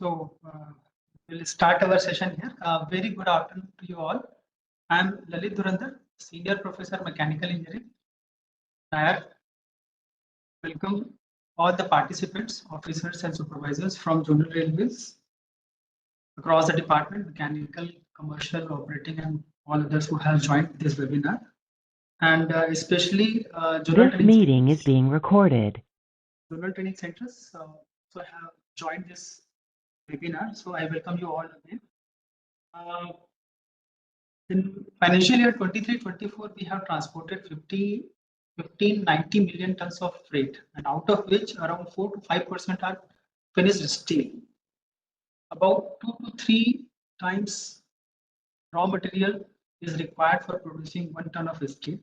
We'll start our session here. Very good afternoon to you all. I'm Lalit Durandar, Senior Professor Mechanical Engineering, NAIR. Welcome all the participants, officers and supervisors from Zonal Railways across the department, mechanical, commercial, operating and all others who have joined this webinar. And especially This meeting is being recorded. Zonal training centers have joined this webinar. So I welcome you all again. In financial year 23-24, we have transported 1590 million tons of freight, and out of which around 4 to 5% are finished steel. About 2 to 3 times raw material is required for producing 1 ton of steel.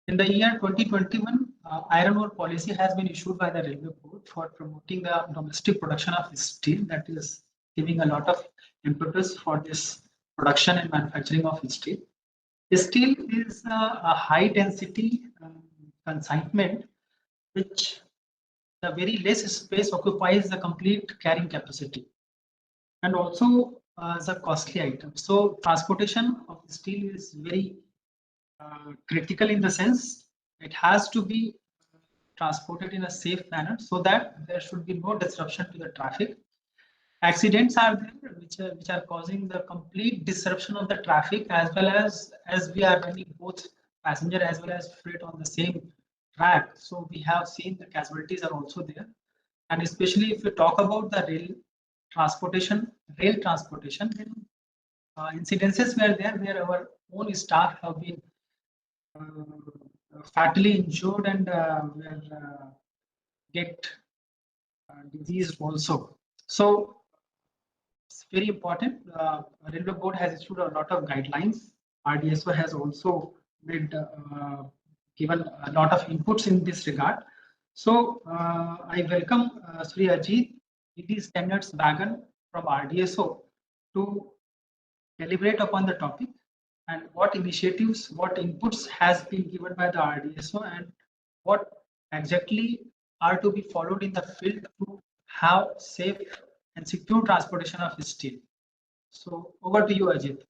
In the year 2021, iron ore policy has been issued by the Railway Board for promoting the domestic production of steel, that is giving a lot of impetus for this production and manufacturing of steel. Steel is a high density consignment which the very less space occupies the complete carrying capacity, and also is a costly item. So transportation of steel is very critical in the sense it has to be transported in a safe manner so that there should be no disruption to the traffic. Accidents are there which are causing the complete disruption of the traffic, as well as we are running both passenger as well as freight on the same track. So we have seen the casualties are also there, and especially if we talk about the rail transportation, then incidences were there where our own staff have been fatally injured and get diseased also. So it's very important. Railway Board has issued a lot of guidelines. RDSO has also made given a lot of inputs in this regard. So I welcome Sri Ajit, ED Standards Wagon from RDSO to deliberate upon the topic and what initiatives, what inputs has been given by the RDSO and what exactly are to be followed in the field to have safe and secure transportation of steel. So over to you, Ajit.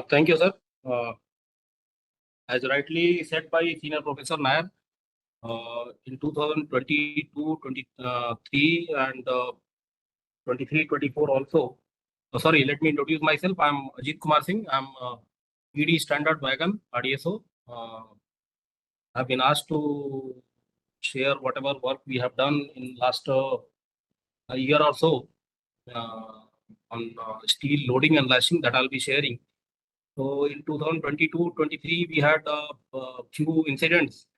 Thank you, sir. As rightly said by Senior Professor Nair, in 2022-23 and 23-24 also. Sorry, let me introduce myself. I'm Ajit Kumar Singh. I'm ED Standard Wagon, RDSO. I've been asked to share whatever work we have done in last a year or so on steel loading and lashing that I'll be sharing. So in 2022-23, we had a few incidents,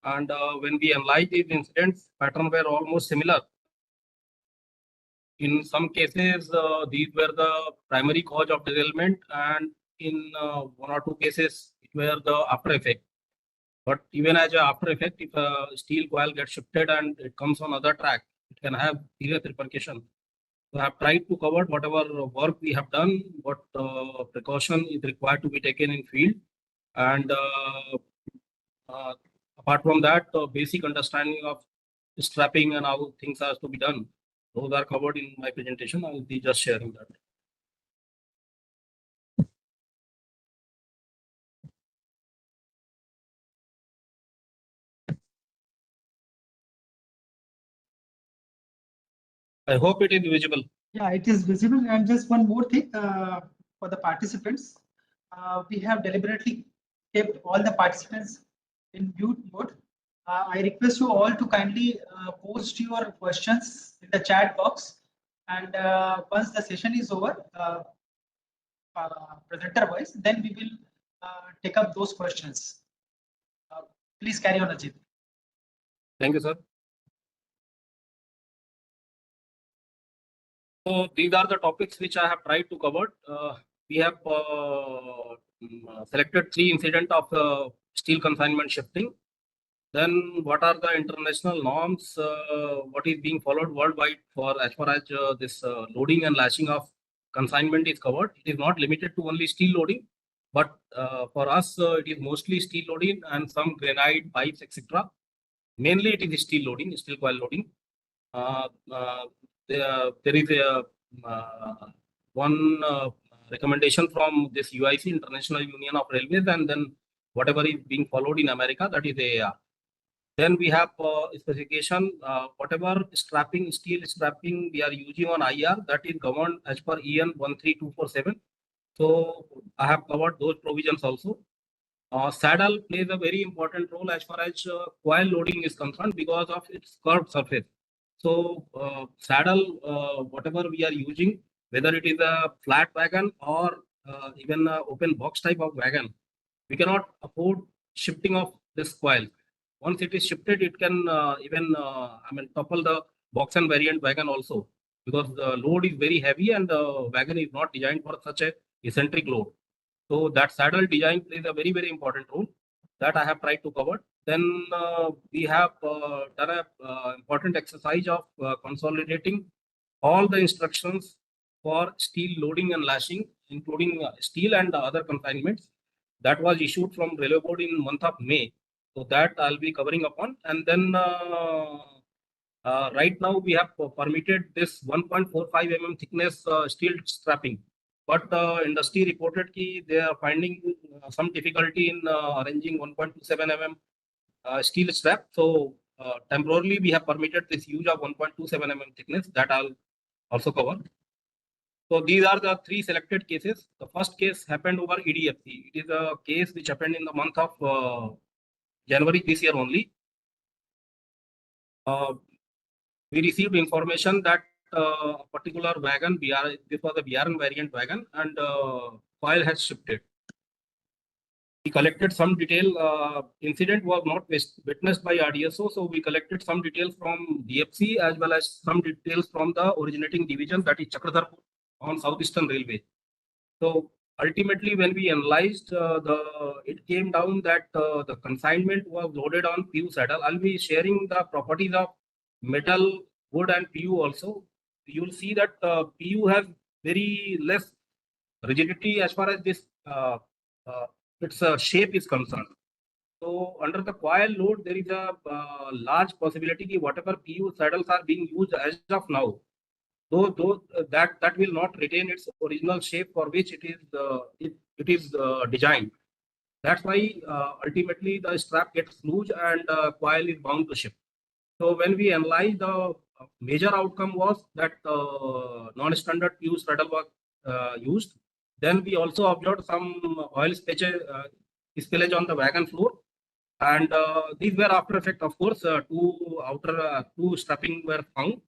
and when we analyzed these incidents, patterns were almost similar. In some cases, these were the primary cause of derailment, and in 1 or 2 cases, it were the after effect. But even as an after effect, if a steel coil gets shifted and it comes on other track, it can have serious repercussions. So I have tried to cover whatever work we have done, what precaution is required to be taken in field, and apart from that, basic understanding of strapping and how things are to be done. Those are covered in my presentation. I will be just sharing that. I hope it is visible. Yeah, it is visible. And just one more thing for the participants. We have deliberately kept all the participants in mute mode. I request you all to kindly post your questions in the chat box. And once the session is over, presenter wise, then we will take up those questions. Please carry on, Ajit. Thank you, sir. So these are the topics which I have tried to cover. We have selected 3 incidents of steel consignment shifting. Then what are the international norms? What is being followed worldwide for as far as this loading and lashing of consignment is covered? It is not limited to only steel loading, but for us it is mostly steel loading and some granite pipes, etc. Mainly it is steel loading, steel coil loading. There is a one recommendation from this UIC, International Union of Railways, and then whatever is being followed in America, that is AAR. Then we have specification, whatever strapping, steel strapping we are using on IR, that is governed as per EN 13247. So I have covered those provisions also. Saddle plays a very important role as far as coil loading is concerned because of its curved surface. So saddle, whatever we are using, whether it is a flat wagon or even an open box type of wagon, we cannot afford shifting of this coil. Once it is shifted, it can even topple the box and variant wagon also, because the load is very heavy and the wagon is not designed for such a eccentric load. So that saddle design plays a very, very important role that I have tried to cover. Then we have done a important exercise of consolidating all the instructions for steel loading and lashing, including steel and other consignments. That was issued from Railway Board in month of May. So that I'll be covering upon. And then right now we have permitted this 1.45 mm thickness steel strapping. But industry reported that they are finding some difficulty in arranging 1.27 mm steel strap. So temporarily we have permitted this use of 1.27 mm thickness, that I'll also cover. So these are the three selected cases. The first case happened over EDFC. It is a case which happened in the month of January this year only. We received information that a particular wagon, this was a BRN variant wagon, and coil has shifted. We collected some detail. Incident was not witnessed by RDSO, so we collected some details from DFC as well as some details from the originating division, that is Chakradharpur on Southeastern Railway. So ultimately, when we analyzed it came down that the consignment was loaded on PU saddle. I'll be sharing the properties of metal, wood, and PU also. You will see that PU has very less rigidity as far as this its shape is concerned. So under the coil load, there is a large possibility that whatever PU saddles are being used as of now, though that will not retain its original shape for which it is designed. That's why ultimately the strap gets loose and coil is bound to shift. So when we analyze, the major outcome was that non-standard PU saddle was used. Then we also observed some oil spillage on the wagon floor, and these were after effect. Of course, two strapping were found.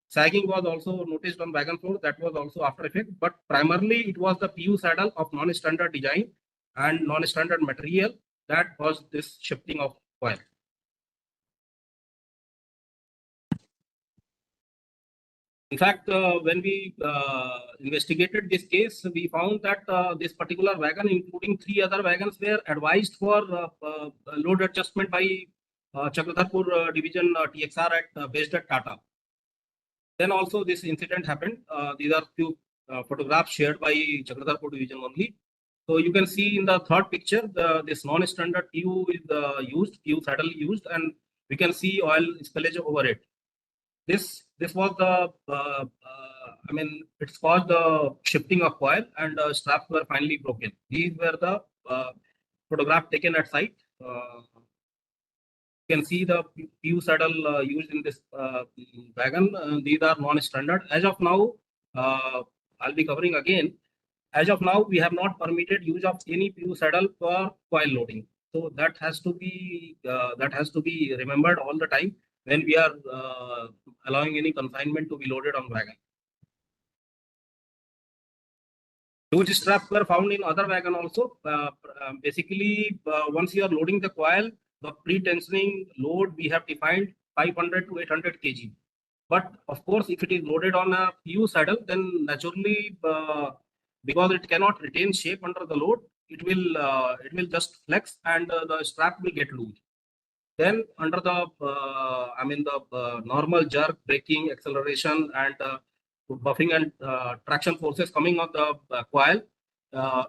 Sagging was also noticed on wagon floor. That was also after effect, but primarily it was the PU saddle of non-standard design and non-standard material that was this shifting of coil. In fact, when we investigated this case, we found that this particular wagon, including three other wagons, were advised for load adjustment by Chakradharpur division TXR based at Tata. Then also this incident happened. These are few photographs shared by Chakradharpur division only. So you can see in the third picture, this non-standard PU is PU saddle used, and we can see oil spillage over it. This was the it's caused the shifting of coil, and straps were finally broken. These were the photograph taken at site. You can see the PU saddle used in this wagon. These are non-standard. As of now, I'll be covering again. As of now, we have not permitted use of any PU saddle for coil loading. So that has to be remembered all the time when we are allowing any consignment to be loaded on wagon. Huge straps were found in other wagon also. Basically, once you are loading the coil, the pre-tensioning load we have defined 500 to 800 kg. But of course, if it is loaded on a PU saddle, then naturally, because it cannot retain shape under the load, it will just flex and the strap will get loose. Then under the normal jerk, braking, acceleration, and buffing and traction forces coming on the coil,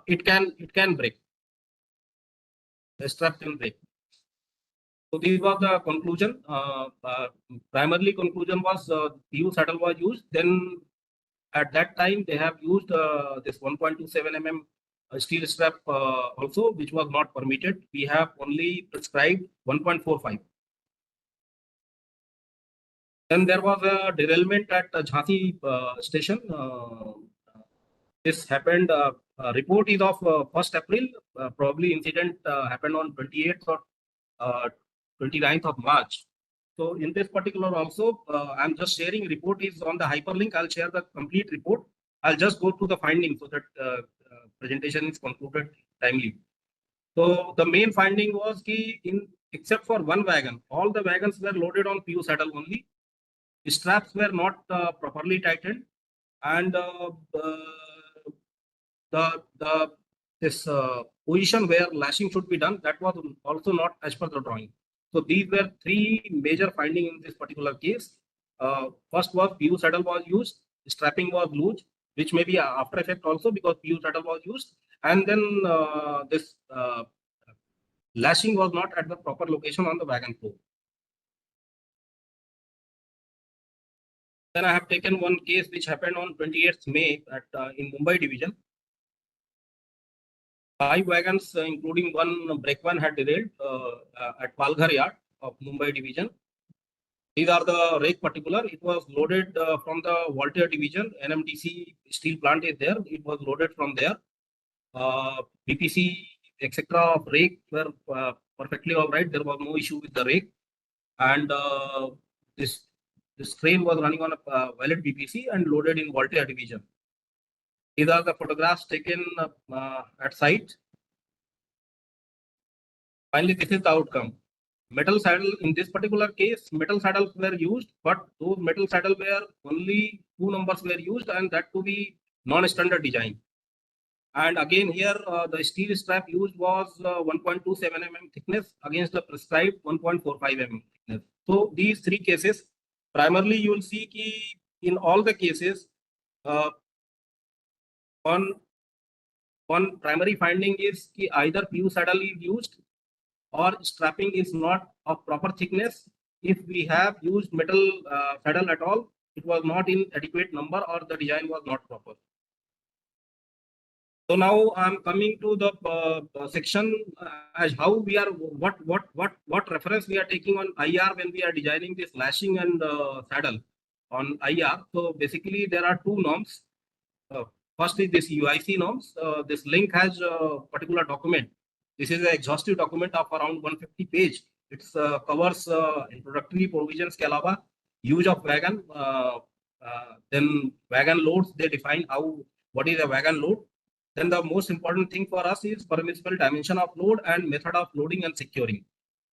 it can break. The strap can break. So this was the conclusion. Primarily conclusion was PU saddle was used. Then at that time they have used this 1.27 mm steel strap also, which was not permitted. We have only prescribed 1.45. Then there was a derailment at Jhansi station. This happened. Report is of 1st April. Probably incident happened on 28th or 29th of March. So in this particular also, I'm just sharing report is on the hyperlink. I'll share the complete report. I'll just go through the findings so that presentation is concluded timely. So the main finding was that except for one wagon, all the wagons were loaded on PU saddle only. Straps were not properly tightened, and this position where lashing should be done, that was also not as per the drawing. So these were three major findings in this particular case. First was PU saddle was used, strapping was loose, which may be after effect also because PU saddle was used, and then this lashing was not at the proper location on the wagon floor. Then I have taken one case which happened on 28th May at in Mumbai division. 5 wagons, including one brake van, had derailed at Palghar yard of Mumbai division. These are the rake particular. It was loaded from the Voltaire division. NMDC steel plant is there. It was loaded from there. BPC, etc. of rake were perfectly all right. There was no issue with the rake. And this crane was running on a valid BPC and loaded in Voltaire division. These are the photographs taken at site. Finally, this is the outcome. Metal saddle, in this particular case, metal saddles were used, but those metal saddle were only 2 numbers were used, and that to be non-standard design. And again here, the steel strap used was 1.27 mm thickness against the prescribed 1.45 mm thickness. So these 3 cases, primarily you will see ki in all the cases, one primary finding is ki either PU saddle is used or strapping is not of proper thickness. If we have used metal saddle at all, it was not in adequate number or the design was not proper. So now I'm coming to the section as how we are, what reference we are taking on IR when we are designing this lashing and saddle on IR. So basically there are 2 norms. First is this UIC norms. This link has a particular document. This is an exhaustive document of around 150 page. It covers introductory provisions के अलावा use of wagon, then wagon loads. They define what is a wagon load. Then the most important thing for us is permissible dimension of load and method of loading and securing.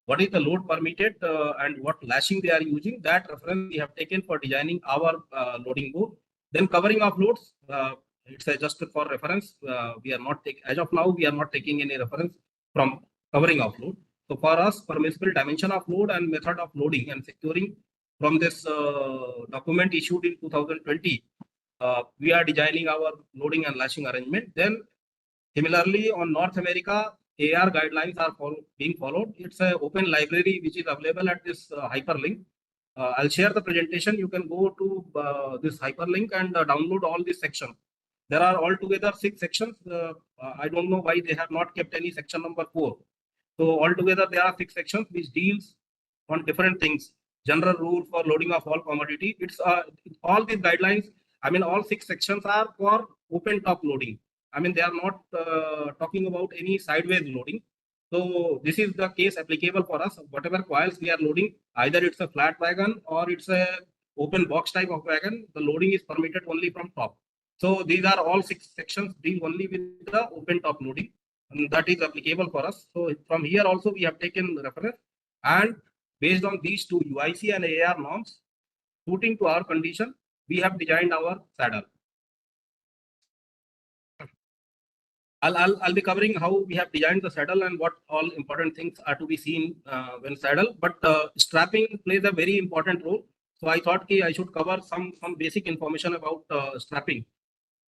What is the load permitted and what lashing they are using? That reference we have taken for designing our loading board. Then covering of loads. It's just for reference. We are not taking, as of now, we are not taking any reference from covering of load. So for us, permissible dimension of load and method of loading and securing from this document issued in 2020, we are designing our loading and lashing arrangement. Then similarly on North America, AR guidelines are being followed. It's an open library which is available at this hyperlink. I'll share the presentation. You can go to this hyperlink and download all these sections. There are altogether 6 sections. I don't know why they have not kept any section number 4. So altogether there are 6 sections which deals on different things. General rule for loading of all commodity. It's all these guidelines. I mean, all 6 sections are for open top loading. I mean, they are not talking about any sideways loading. So this is the case applicable for us. Whatever coils we are loading, either it's a flat wagon or it's a open box type of wagon, the loading is permitted only from top. So these are all 6 sections deal only with the open top loading, and that is applicable for us. So from here also we have taken reference, and based on these 2 UIC and AR norms suiting to our condition, we have designed our saddle. I'll be covering how we have designed the saddle and what all important things are to be seen when saddle. But strapping plays a very important role. So I thought I should cover some basic information about strapping.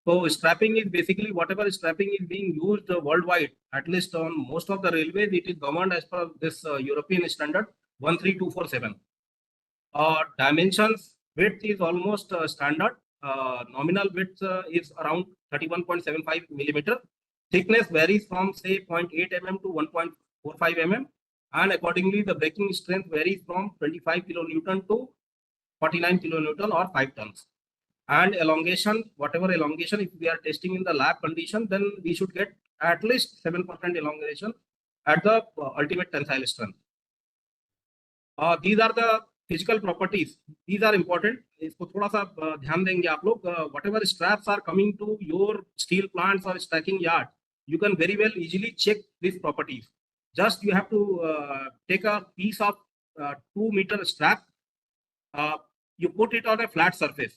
So strapping is basically whatever strapping is being used worldwide, at least on most of the railways, it is governed as per this European standard. 13247. Dimensions, width is almost standard. Nominal width is around 31.75 millimeter. Thickness varies from say 0.8 mm to 1.45 mm, and accordingly the breaking strength varies from 25 kilonewton to 49 kilonewton or 5 tons. And elongation, whatever elongation, if we are testing in the lab condition, then we should get at least 7% elongation at the ultimate tensile strength. These are the physical properties. These are important. इसको थोड़ा सा ध्यान देंगे आप लोग. Whatever straps are coming to your steel plants or stacking yard, you can very well easily check these properties. Just you have to take a piece of 2-meter strap. You put it on a flat surface.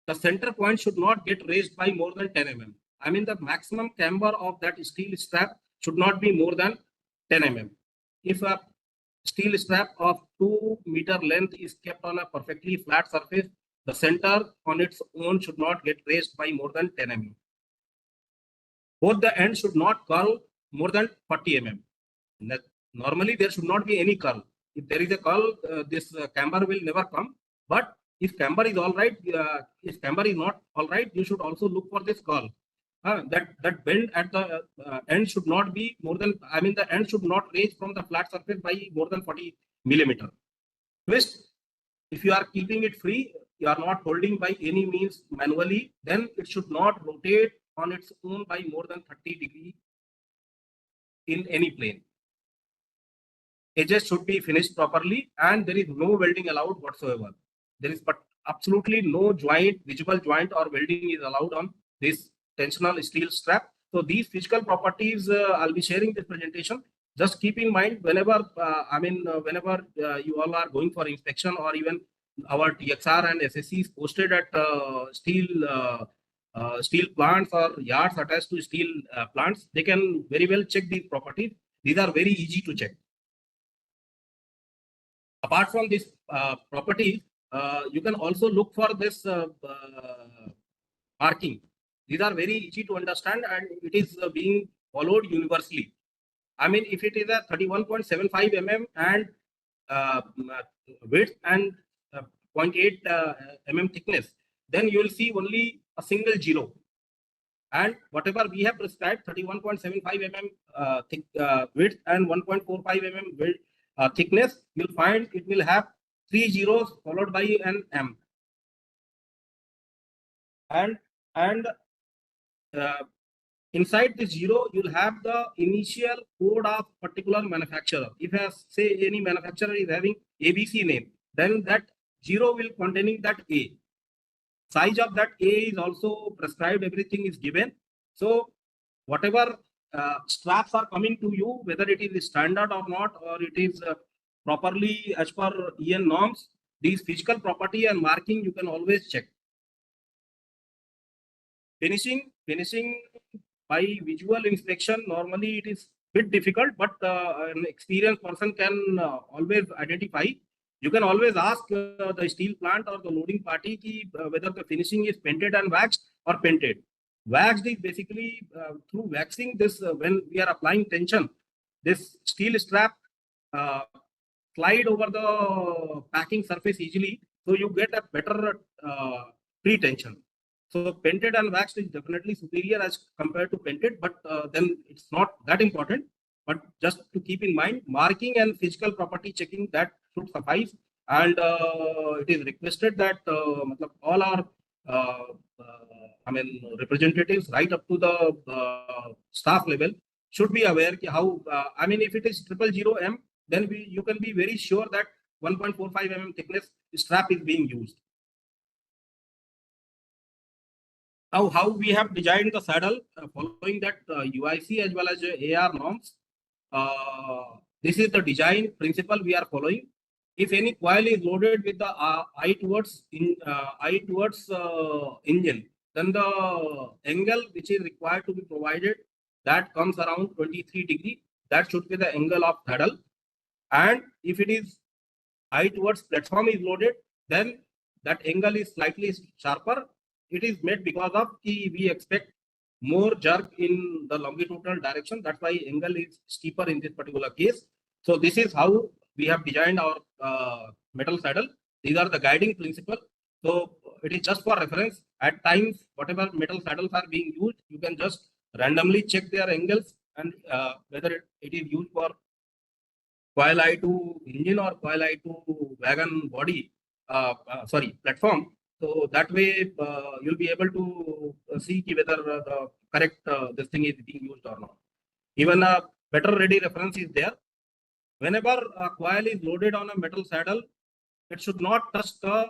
The center point should not get raised by more than 10 mm. I mean, the maximum camber of that steel strap should not be more than 10 mm. If a steel strap of 2-meter length is kept on a perfectly flat surface, the center on its own should not get raised by more than 10 mm. Both the ends should not curl more than 40 mm. Normally, there should not be any curl. If there is a curl, this camber will never come. But if camber is all right, if camber is not all right, you should also look for this curl. That bend at the end should not be more than, I mean, the end should not raise from the flat surface by more than 40 millimeter. Twist, if you are keeping it free, you are not holding by any means manually, then it should not rotate on its own by more than 30 degrees in any plane. Edges should be finished properly, and there is no welding allowed whatsoever. There is but absolutely no joint, visible joint or welding is allowed on this tensional steel strap. So these physical properties, I'll be sharing this presentation. Just keep in mind whenever, whenever you all are going for inspection, or even our TXR and SSCs posted at steel plants or yards attached to steel plants, they can very well check these properties. These are very easy to check. Apart from this property, you can also look for this marking. These are very easy to understand, and it is being followed universally. I mean, if it is a 31.75 mm and width and 0.8 mm thickness, then you will see only a single 0. And whatever we have prescribed, 31.75 mm width and 1.45 mm width, thickness, you'll find it will have 3 zeros followed by an M. And inside this 0, you'll have the initial code of particular manufacturer. If say any manufacturer is having ABC name, then that 0 will containing that A. Size of that A is also prescribed, everything is given. So whatever straps are coming to you, whether it is standard or not, or it is properly as per EN norms, these physical property and marking you can always check. Finishing by visual inspection, normally it is a bit difficult, but an experienced person can always identify. You can always ask the steel plant or the loading party whether the finishing is painted and waxed or painted. Waxed is basically through waxing this, when we are applying tension, this steel strap slide over the packing surface easily, so you get a better pre-tension. So painted and waxed is definitely superior as compared to painted, but then it's not that important. But just to keep in mind, marking and physical property checking, that should suffice. And it is requested that all our representatives right up to the staff level should be aware how, if it is 000 M, then you can be very sure that 1.45 mm thickness strap is being used. Now, how we have designed the saddle following that UIC as well as AR norms. This is the design principle we are following. If any coil is loaded with the eye towards engine, then the angle which is required to be provided, that comes around 23 degree. That should be the angle of saddle. And if it is eye towards platform is loaded, then that angle is slightly sharper. It is made because of we expect more jerk in the longitudinal direction. That's why angle is steeper in this particular case. So this is how we have designed our metal saddle. These are the guiding principle. So it is just for reference. At times, whatever metal saddles are being used, you can just randomly check their angles and whether it is used for coil I2 engine or coil I2 wagon body, platform. So that way you'll be able to see whether the correct this thing is being used or not. Even a better ready reference is there. Whenever a coil is loaded on a metal saddle, it should not touch the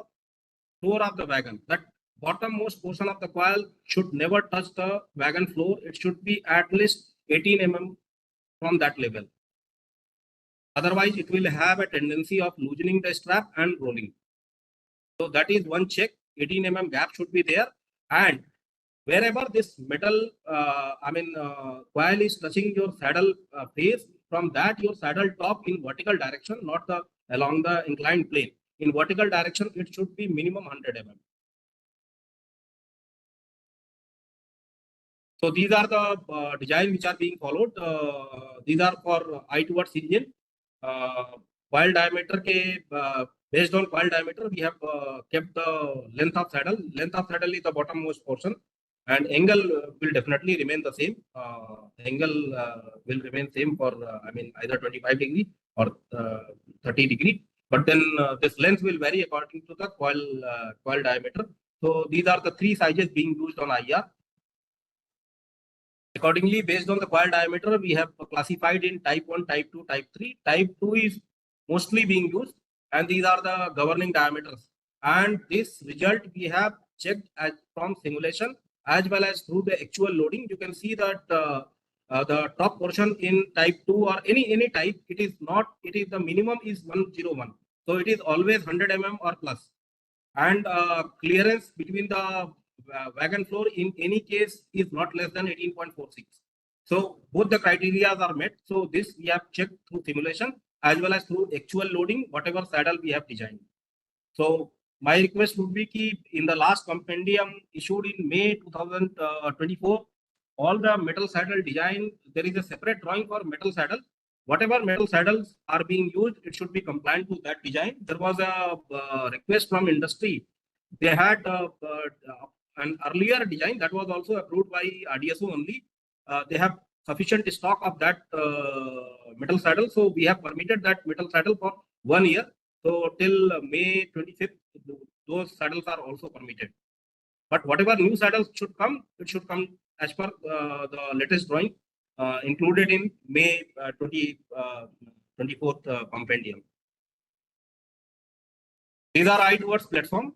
floor of the wagon. That bottommost portion of the coil should never touch the wagon floor. It should be at least 18 mm from that level. Otherwise, it will have a tendency of loosening the strap and rolling. So that is one check. 18 mm gap should be there. And wherever this metal, coil is touching your saddle face, from that your saddle top in vertical direction, not the along the inclined plane. In vertical direction, it should be minimum 100 mm. So these are the design which are being followed. These are for I towards engine. Coil diameter based on coil diameter, we have kept the length of saddle. Length of saddle is the bottommost portion, and angle will definitely remain the same. Angle will remain same for either 25 degree or 30 degree. But then this length will vary according to the coil diameter. So these are the three sizes being used on IR. Accordingly, based on the coil diameter, we have classified in type 1, type 2, type 3. Type 2 is mostly being used, and these are the governing diameters. And this result we have checked from simulation as well as through the actual loading. You can see that the top portion in type 2 or any type, it is the minimum is 101. So it is always 100 mm or plus. And clearance between the wagon floor in any case is not less than 18.46. So both the criteria are met. So this we have checked through simulation as well as through actual loading, whatever saddle we have designed. So my request would be that in the last compendium issued in May 2024, all the metal saddle design, there is a separate drawing for metal saddle. Whatever metal saddles are being used, it should be compliant to that design. There was a request from industry. They had an earlier design that was also approved by RDSO only. They have sufficient stock of that metal saddle. So we have permitted that metal saddle for 1 year. So till May 25th, those saddles are also permitted. But whatever new saddles should come, it should come as per the latest drawing included in May 24th compendium. These are I towards platform.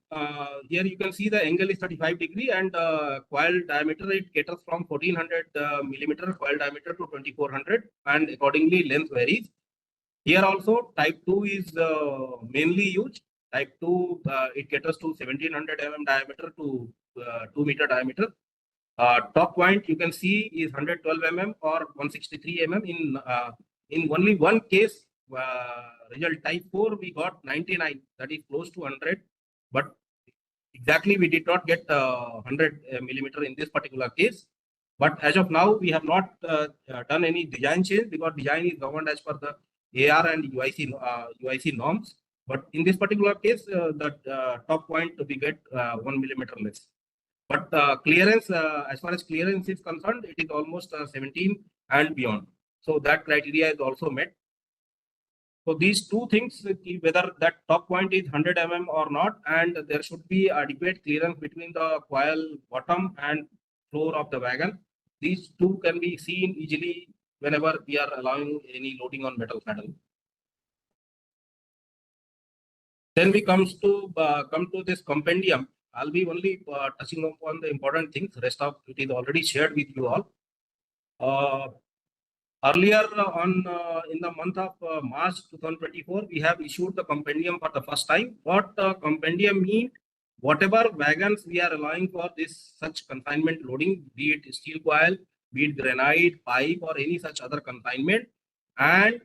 Here you can see the angle is 35 degree and coil diameter, it caters from 1400 millimeter coil diameter to 2400, and accordingly length varies. Here also type 2 is mainly used. Type 2, it caters to 1700 mm diameter to 2 meter diameter. Top point you can see is 112 mm or 163 mm. In only one case, result type 4, we got 99, that is close to 100. But exactly we did not get 100 millimeter in this particular case. But as of now, we have not done any design change because design is governed as per the AR and UIC norms. But in this particular case, the top point we get 1 millimeter less. But clearance, as far as clearance is concerned, it is almost 17 and beyond. So that criteria is also met. So these two things, whether that top point is 100 mm or not, and there should be adequate clearance between the coil bottom and floor of the wagon. These two can be seen easily whenever we are allowing any loading on metal saddle. Then we come to this compendium. I'll be only touching upon the important things. Rest of it is already shared with you all. Earlier in the month of March 2024, we have issued the compendium for the first time. What compendium means? Whatever wagons we are allowing for this such consignment loading, be it steel coil, be it granite, pipe, or any such other consignment, and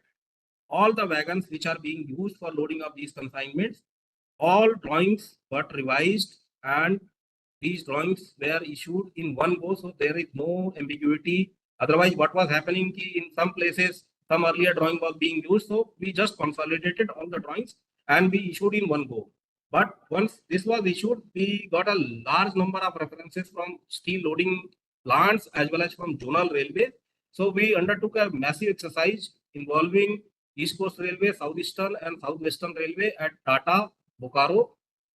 all the wagons which are being used for loading of these consignments, all drawings got revised and these drawings were issued in one go, so there is no ambiguity. Otherwise, what was happening in some places, some earlier drawing was being used. So we just consolidated all the drawings and we issued in one go. But once this was issued, we got a large number of references from steel loading plants as well as from zonal railways. So we undertook a massive exercise involving East Coast Railway, Southeastern and Southwestern Railway at Tata, Bokaro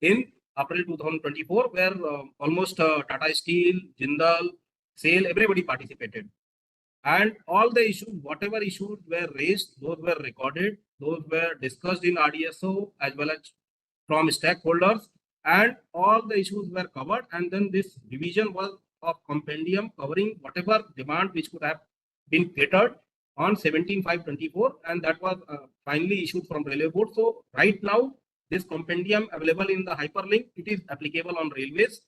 in April 2024, where almost Tata Steel, Jindal, SAIL, everybody participated. And all the issues, whatever issues were raised, those were recorded, those were discussed in RDSO as well as from stakeholders, and all the issues were covered. And then this revision was of compendium covering whatever demand which could have been catered on 17/5/24, and that was finally issued from Railway Board. So right now, this compendium available in the hyperlink, it is applicable on railways.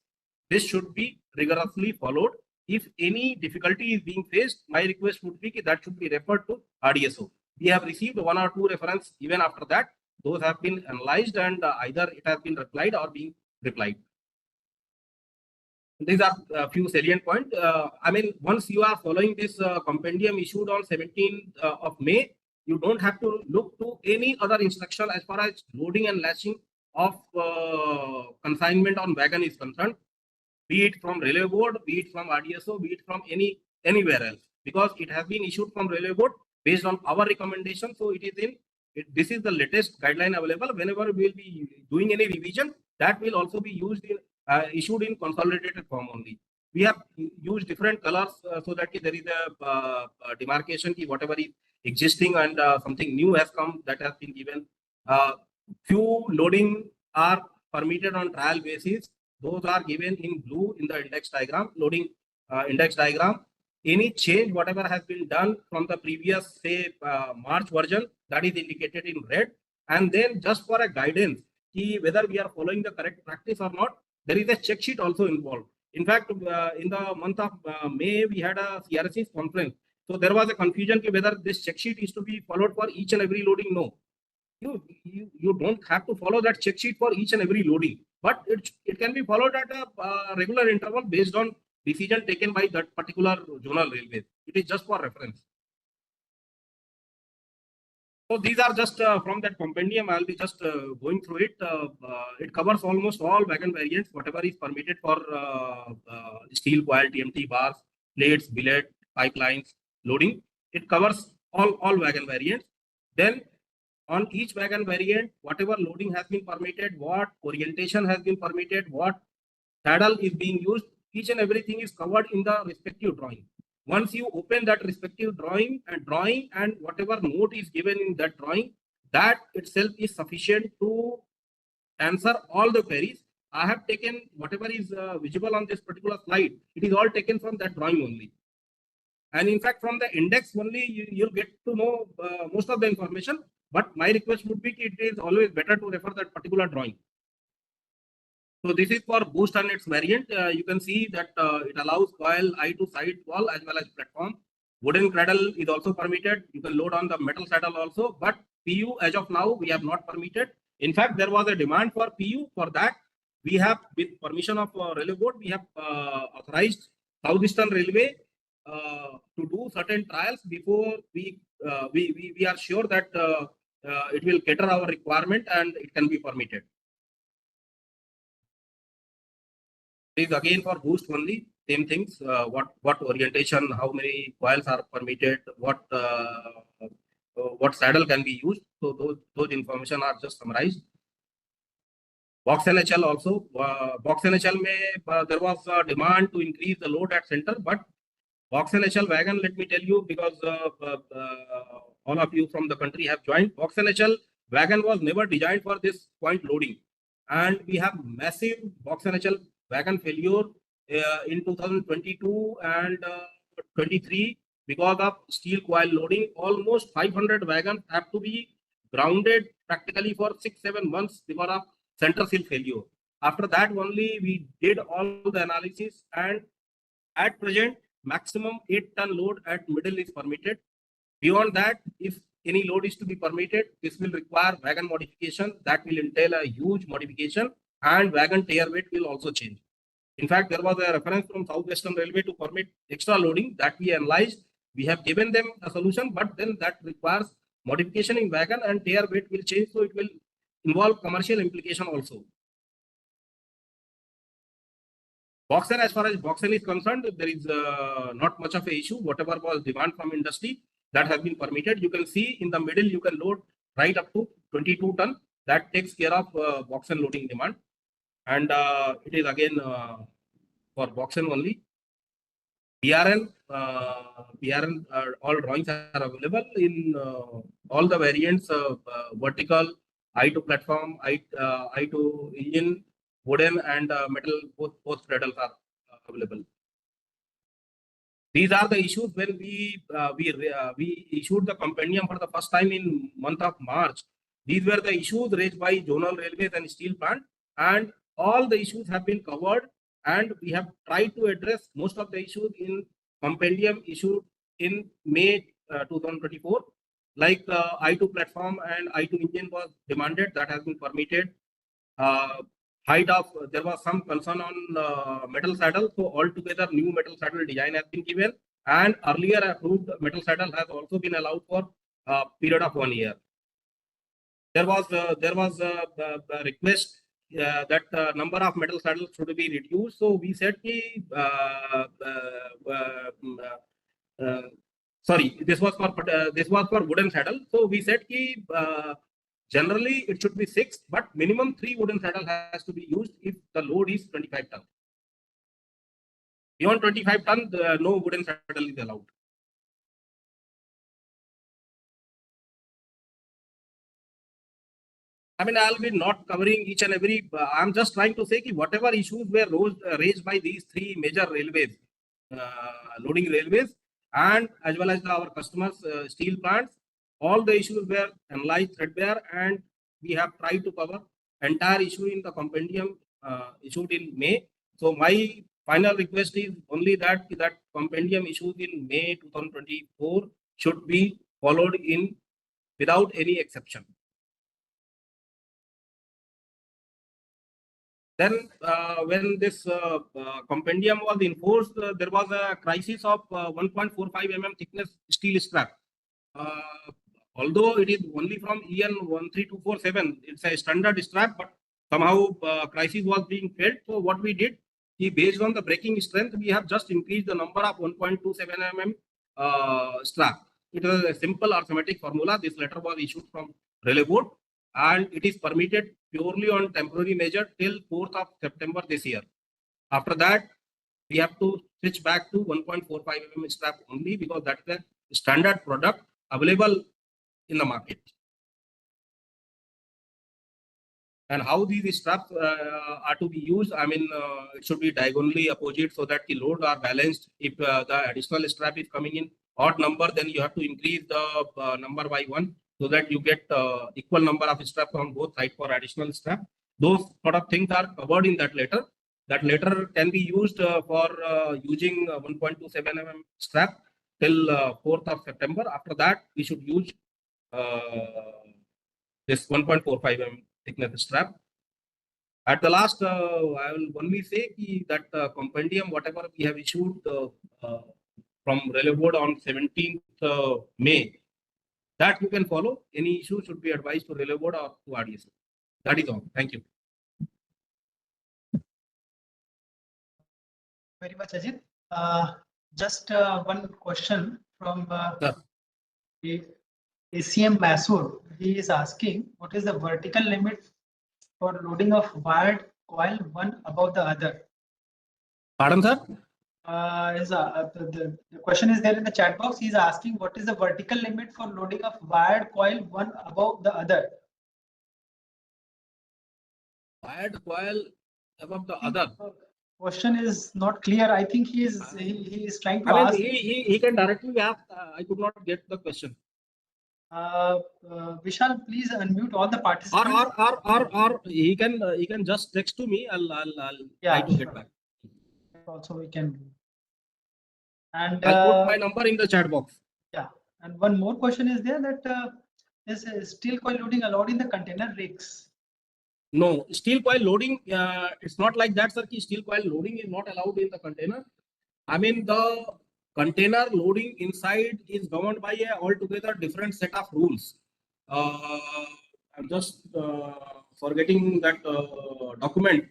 This should be rigorously followed. If any difficulty is being faced, my request would be that should be referred to RDSO. We have received 1 or 2 reference even after that. Those have been analyzed and either it has been replied or being replied. These are a few salient points. I mean, once you are following this compendium issued on 17th of May, you don't have to look to any other instruction as far as loading and latching of consignment on wagon is concerned, be it from Railway Board, be it from RDSO, be it from anywhere else, because it has been issued from Railway Board based on our recommendation. So it is this is the latest guideline available. Whenever we will be doing any revision, that will also be used in issued in consolidated form only. We have used different colors so that there is a demarcation ki whatever is existing and something new has come, that has been given. Few loading are permitted on trial basis. Those are given in blue in the index diagram, loading index diagram. Any change, whatever has been done from the previous, say, March version, that is indicated in red. And then just for a guidance, whether we are following the correct practice or not, there is a check sheet also involved. In fact, in the month of May, we had a CRSE conference. So there was a confusion whether this check sheet is to be followed for each and every loading. No. You don't have to follow that check sheet for each and every loading, but it can be followed at a regular interval based on decision taken by that particular zonal railway. It is just for reference. So these are just from that compendium. I'll be just going through it. It covers almost all wagon variants, whatever is permitted for steel coil, TMT bars, plates, billet, pipelines, loading. It covers all wagon variants. Then on each wagon variant, whatever loading has been permitted, what orientation has been permitted, what saddle is being used, each and everything is covered in the respective drawing. Once you open that respective drawing and whatever note is given in that drawing, that itself is sufficient to answer all the queries. I have taken whatever is visible on this particular slide. It is all taken from that drawing only. And in fact, from the index only, you'll get to know most of the information. But my request would be it is always better to refer that particular drawing. So this is for boost and its variant. You can see that it allows coil eye to side wall as well as platform. Wooden cradle is also permitted. You can load on the metal saddle also. But PU as of now, we have not permitted. In fact, there was a demand for PU. For that, we have, with permission of Railway Board, we have authorized Southeastern Railway to do certain trials before we are sure that it will cater our requirement and it can be permitted. This is again for boost only, same things, what orientation, how many coils are permitted, what saddle can be used. So those information are just summarized. Box NHL also, box NHL there was a demand to increase the load at center, but box NHL wagon, let me tell you, because all of you from the country have joined. Box NHL wagon was never designed for this point loading, and we have massive box NHL wagon failure in 2022 and 23 because of steel coil loading. Almost 500 wagons have to be grounded practically for 6-7 months because of center seal failure. After that only we did all the analysis, and at present maximum 8-ton load at middle is permitted. Beyond that, if any load is to be permitted, this will require wagon modification. That will entail a huge modification, and wagon tear weight will also change. In fact, there was a reference from Southwestern Railway to permit extra loading that we analyzed. We have given them a solution, but then that requires modification in wagon and tier weight will change. So it will involve commercial implication also. Boxen, as far as Boxen is concerned, there is not much of an issue. Whatever was demand from industry, that has been permitted. You can see in the middle, you can load right up to 22 ton. That takes care of Boxen loading demand. And it is again for Boxen only. PRN, all drawings are available in all the variants of vertical, I2 platform, I2 engine, wooden and metal, both pedals are available. These are the issues when we issued the compendium for the first time in month of March. These were the issues raised by zonal railways and steel plant, and all the issues have been covered, and we have tried to address most of the issues in compendium issued in May 2024. Like I2 platform and I2 engine was demanded, that has been permitted. Height of, there was some concern on metal saddle, so altogether new metal saddle design has been given, and earlier approved metal saddle has also been allowed for a period of 1 year. There was a request that number of metal saddles should be reduced, so we said sorry, this was for wooden saddle, so we said generally it should be 6, but minimum 3 wooden saddle has to be used if the load is 25 ton. Beyond 25 ton, no wooden saddle is allowed. I mean, I'll be not covering each and every. I'm just trying to say that whatever issues were raised by these 3 major railways, loading railways, and as well as our customers, steel plants, all the issues were analyzed threadbare, and we have tried to cover entire issue in the compendium issued in May. So my final request is only that compendium issued in May 2024 should be followed in without any exception. Then when this compendium was enforced, there was a crisis of 1.45 mm thickness steel strap. Although it is only from EN 13247, it's a standard strap, but somehow crisis was being felt. So what we did, based on the braking strength, we have just increased the number of 1.27 mm strap. It was a simple arithmetic formula. This letter was issued from Railway Board, and it is permitted purely on temporary measure till 4th of September this year. After that, we have to switch back to 1.45 mm strap only, because that's the standard product available in the market. And how these straps are to be used, I mean, it should be diagonally opposite so that the loads are balanced. If the additional strap is coming in odd number, then you have to increase the number by 1 so that you get equal number of straps on both sides for additional strap. Those sort of things are covered in that letter. That letter can be used for using 1.27 mm strap till 4th of September. After that, we should use this 1.45 mm thickness strap. At the last, I will only say that compendium, whatever we have issued from Railway Board on 17th May, that you can follow. Any issue should be advised to Railway Board or to RDSO. That is all. Thank you. Very much, Ajit. Just one question from ACM Masood. He is asking, what is the vertical limit for loading of wired coil one above the other? Pardon, sir? The question is there in the chat box. He is asking, what is the vertical limit for loading of wired coil one above the other? Wired coil above the other. Question is not clear. I think he is trying to ask. He can directly ask. I could not get the question. Vishal, please unmute all the participants. Or he can just text to me. I'll try to get back. Also we can do. And I'll put my number in the chat box. Yeah, and one more question is there, that is steel coil loading allowed in the container rigs? No, steel coil loading, it's not like that, sir. Steel coil loading is not allowed in the container. I mean, the container loading inside is governed by a altogether different set of rules. I'm just forgetting that document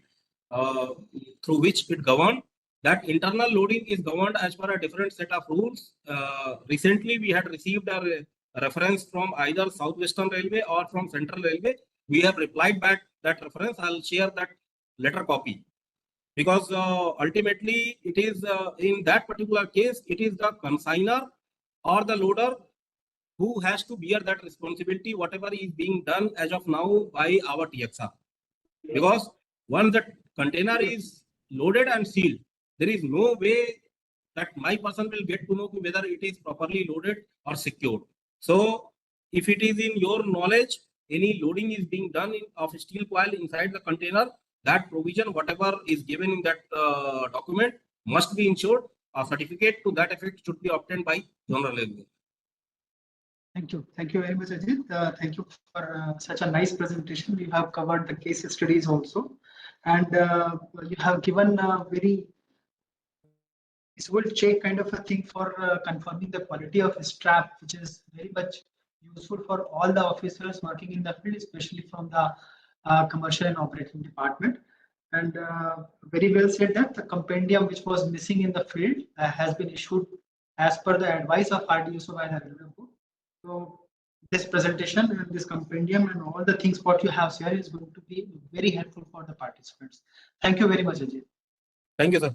through which it governed. That internal loading is governed as per a different set of rules. Recently, we had received a reference from either Southwestern Railway or from Central Railway. We have replied back that reference. I'll share that letter copy, because ultimately it is in that particular case, it is the consigner or the loader who has to bear that responsibility, whatever is being done as of now by our TXR. Because once the container is loaded and sealed, there is no way that my person will get to know whether it is properly loaded or secured. So if it is in your knowledge, any loading is being done of steel coil inside the container, that provision, whatever is given in that document, must be ensured. A certificate to that effect should be obtained by General Railway. Thank you. Thank you very much, Ajit. Thank you for such a nice presentation. You have covered the case studies also, and you have given a very visual check kind of a thing for confirming the quality of strap, which is very much useful for all the officers working in the field, especially from the commercial and operating department. And very well said that the compendium which was missing in the field has been issued as per the advice of RDSO by the Railway Board. So this presentation and this compendium and all the things what you have shared is going to be very helpful for the participants. Thank you very much, Ajit. Thank you, sir.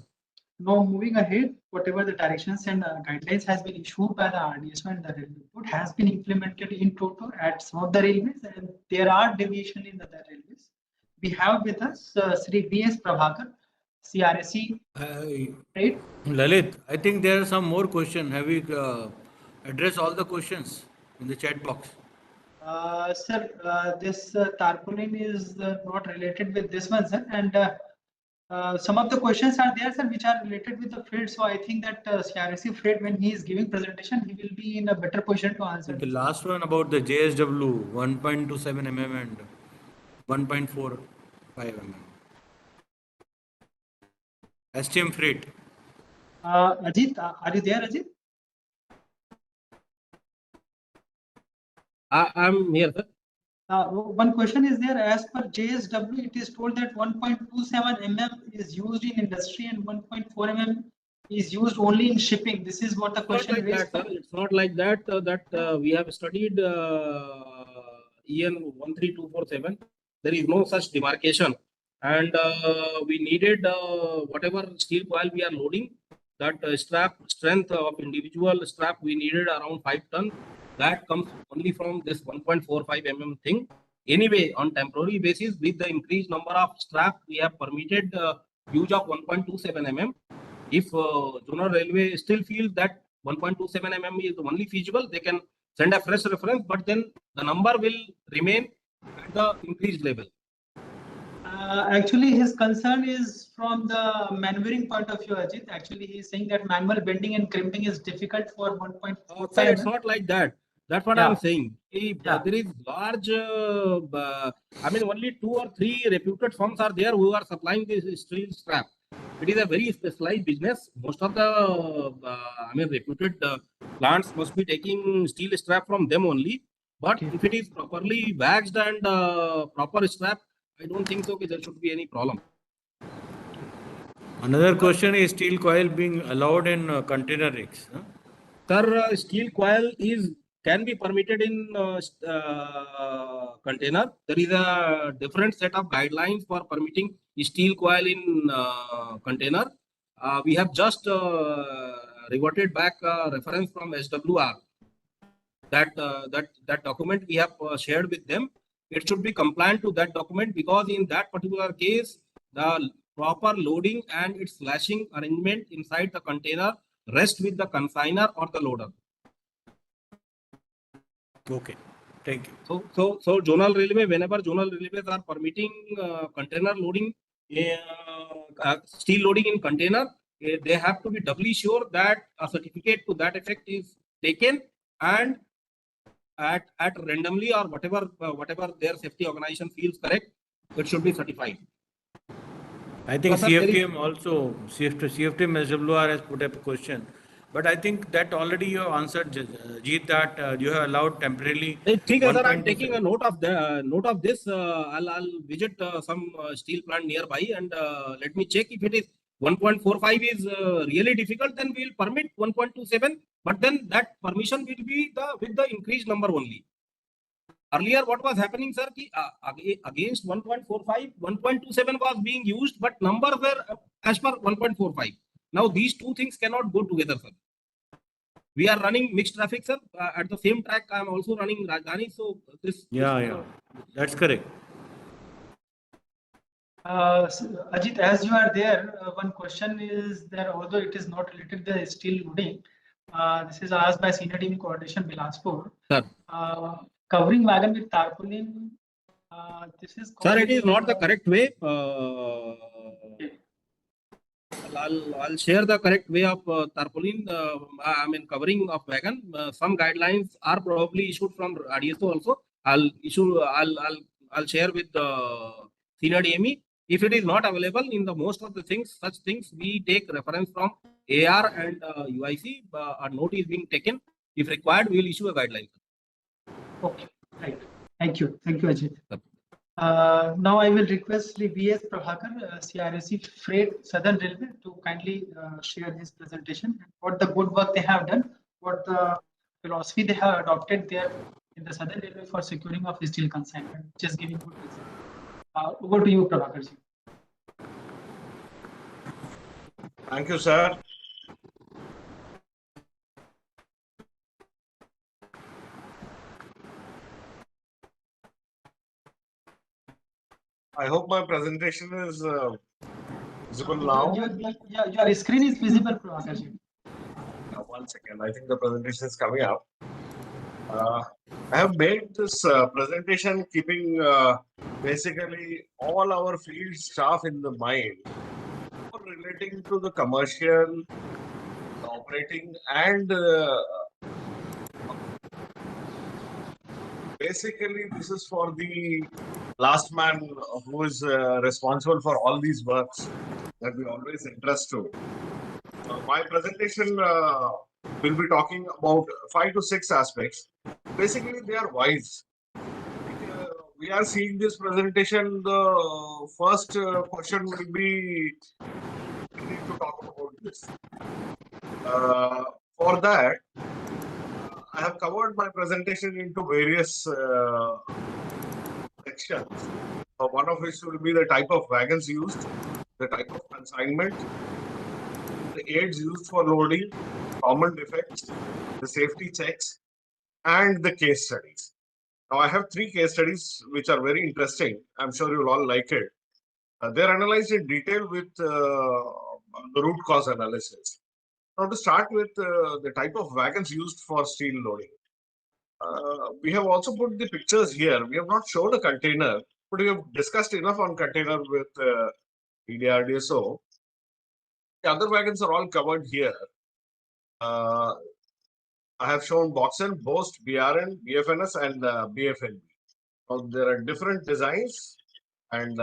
Now moving ahead, whatever the directions and guidelines has been issued by the RDSO and the Railway Board has been implemented in total at some of the railways, and there are deviation in the other railways. We have with us Sri B.S. Prabhakar, CRSE. Right? Lalit, I think there are some more questions. Have we addressed all the questions in the chat box? Sir, this tarpaulin is not related with this one, sir, and some of the questions are there, sir, which are related with the field. So I think that CRSE Fred, when he is giving presentation, he will be in a better position to answer. The last one about the JSW 1.27 mm and 1.45 mm. STM freight. Ajit, are you there, Ajit? I'm here, sir. One question is there. As per JSW, it is told that 1.27 mm is used in industry and 1.4 mm is used only in shipping. This is what the question is. It's not like that. We have studied EN 13247. There is no such demarcation, and we needed whatever steel coil we are loading. That strap strength of individual strap we needed around 5 tons. That comes only from this 1.45 mm thing. Anyway, on temporary basis, with the increased number of strap, we have permitted use of 1.27 mm. If Zonal Railway still feels that 1.27 mm is only feasible, they can send a fresh reference, but then the number will remain at the increased level. Actually, his concern is from the maneuvering point of view, Ajit. Actually, he is saying that manual bending and crimping is difficult for 1.45. Sir, it's not like that. That's what I'm saying. There is large, only 2 or 3 reputed firms are there who are supplying this steel strap. It is a very specialized business. Most of the, reputed plants must be taking steel strap from them only. But if it is properly waxed and proper strap, I don't think so there should be any problem. Another question is steel coil being allowed in container rigs. Huh? Sir, steel coil can be permitted in container. There is a different set of guidelines for permitting steel coil in container. We have just reverted back reference from SWR. That document we have shared with them. It should be compliant to that document, because in that particular case, the proper loading and its lashing arrangement inside the container rests with the consigner or the loader. Okay, thank you. So Zonal Railway, whenever Zonal Railways are permitting container loading, steel loading in container, they have to be doubly sure that a certificate to that effect is taken, and at randomly or whatever their safety organization feels correct, it should be certified. I think CFTM also, CFTM SWR has put up a question. But I think that already you have answered, Jeet, that you have allowed temporarily. ठीक है sir, I'm 1.27. taking a note of this. I'll visit some steel plant nearby and let me check if it is 1.45 is really difficult. Then we will permit 1.27. But then that permission will be with the increased number only. Earlier, what was happening, sir? Against 1.45, 1.27 was being used, but numbers were as per 1.45. Now these two things cannot go together, sir. We are running mixed traffic, sir. At the same track, I am also running Rajdhani. So this. Yeah, that's correct. Ajit, as you are there, one question is there, although it is not related to the steel loading. This is asked by Senior Team Coordination Bilaspur. Sir. Covering wagon with tarpaulin. This is. Sir, it is not the correct way. Okay. I'll share the correct way of tarpaulin. I mean covering of wagon. Some guidelines are probably issued from RDSO also. I'll share with the senior DME. If it is not available in the most of the things, such things we take reference from AR and UIC. A note is being taken. If required, we will issue a guideline. Okay, right. Thank you, Ajit. Now I will request VS Prabhakar, CRSE Freight Southern Railway, to kindly share his presentation, what the good work they have done, what the philosophy they have adopted there in the Southern Railway for securing of steel consignment, which is giving good result. Over to you, Prabhakar ji. Thank you, sir. I hope my presentation is visible now. Your screen is visible, Prabhakar ji. One second, I think the presentation is coming up. I have made this presentation keeping basically all our field staff in the mind, relating to the commercial, the operating, and basically this is for the last man who is responsible for all these works that we always entrust to. My presentation will be talking about 5 to 6 aspects. Basically, they are wise. We are seeing this presentation. The first question will be, we need to talk about this. For that, I have covered my presentation into various sections. One of which will be the type of wagons used, the type of consignment, the aids used for loading, common defects, the safety checks, and the case studies. Now, I have 3 case studies which are very interesting. I'm sure you'll all like it. They're analyzed in detail with the root cause analysis. Now, to start with the type of wagons used for steel loading. We have also put the pictures here. We have not shown a container, but we have discussed enough on container with EDRDSO. The other wagons are all covered here. I have shown Boxen, Boast, BRN, BFNS, and BFNB. Now, there are different designs, and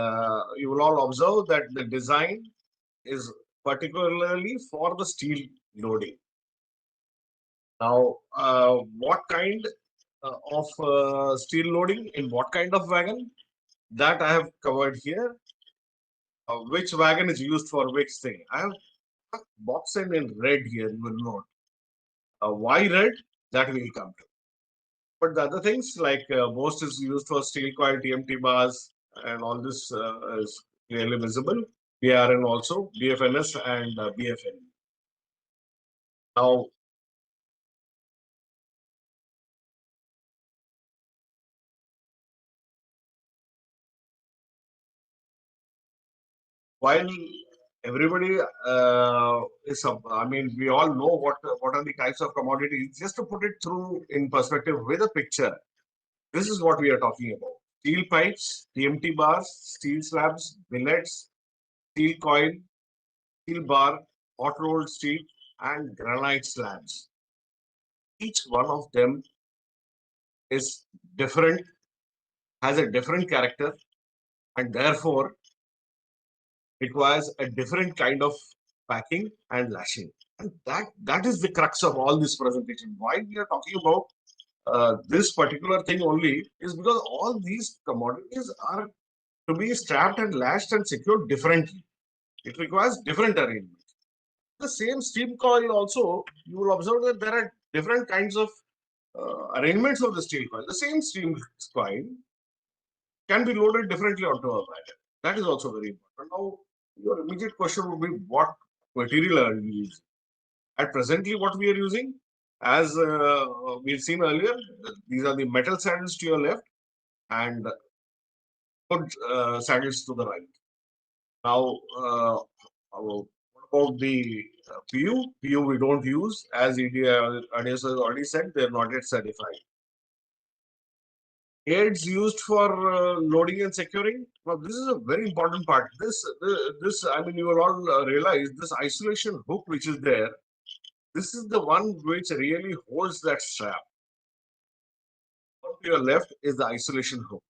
you will all observe that the design is particularly for the steel loading. Now, what kind of steel loading in what kind of wagon? That I have covered here. Which wagon is used for which thing? I have Boxen in red here, you will note. Why red? That will come to. But the other things like most is used for steel coil, TMT bars, and all this is clearly visible. BRN also, BFNS and BFN. Now, while everybody is, I mean, we all know what are the types of commodities. Just to put it through in perspective with a picture, this is what we are talking about: steel pipes, TMT bars, steel slabs, billets, steel coil, steel bar, hot rolled steel, and granite slabs. Each one of them is different, has a different character, and therefore requires a different kind of packing and lashing. And that is the crux of all this presentation. Why we are talking about this particular thing only is because all these commodities are to be strapped and lashed and secured differently. It requires different arrangements. The same steam coil also, you will observe that there are different kinds of arrangements of the steel coil. The same steam coil can be loaded differently onto a wagon. That is also very important. Now, your immediate question would be what material are you using? At presently, what we are using, as we've seen earlier, these are the metal saddles to your left and wood saddles to the right. Now, what about the PU? PU we don't use, as EDS has already said, they are not yet certified. Aids used for loading and securing. Now, this is a very important part. This I mean, you will all realize this isolation hook which is there. This is the one which really holds that strap. On your left is the isolation hook.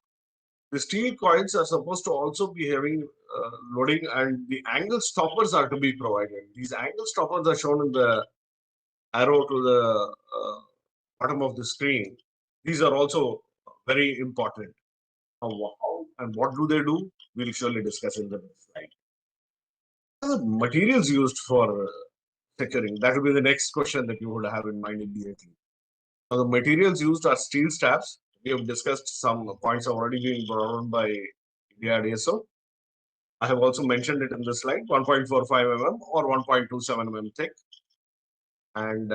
The steel coils are supposed to also be having loading, and the angle stoppers are to be provided. These angle stoppers are shown in the arrow to the bottom of the screen. These are also very important. How and what do they do? We'll surely discuss in the next slide. What are the materials used for securing? That will be the next question that you would have in mind immediately. Now, the materials used are steel straps. We have discussed some points already being brought on by DRDSO. I have also mentioned it in this slide, 1.45 mm or 1.27 mm thick. And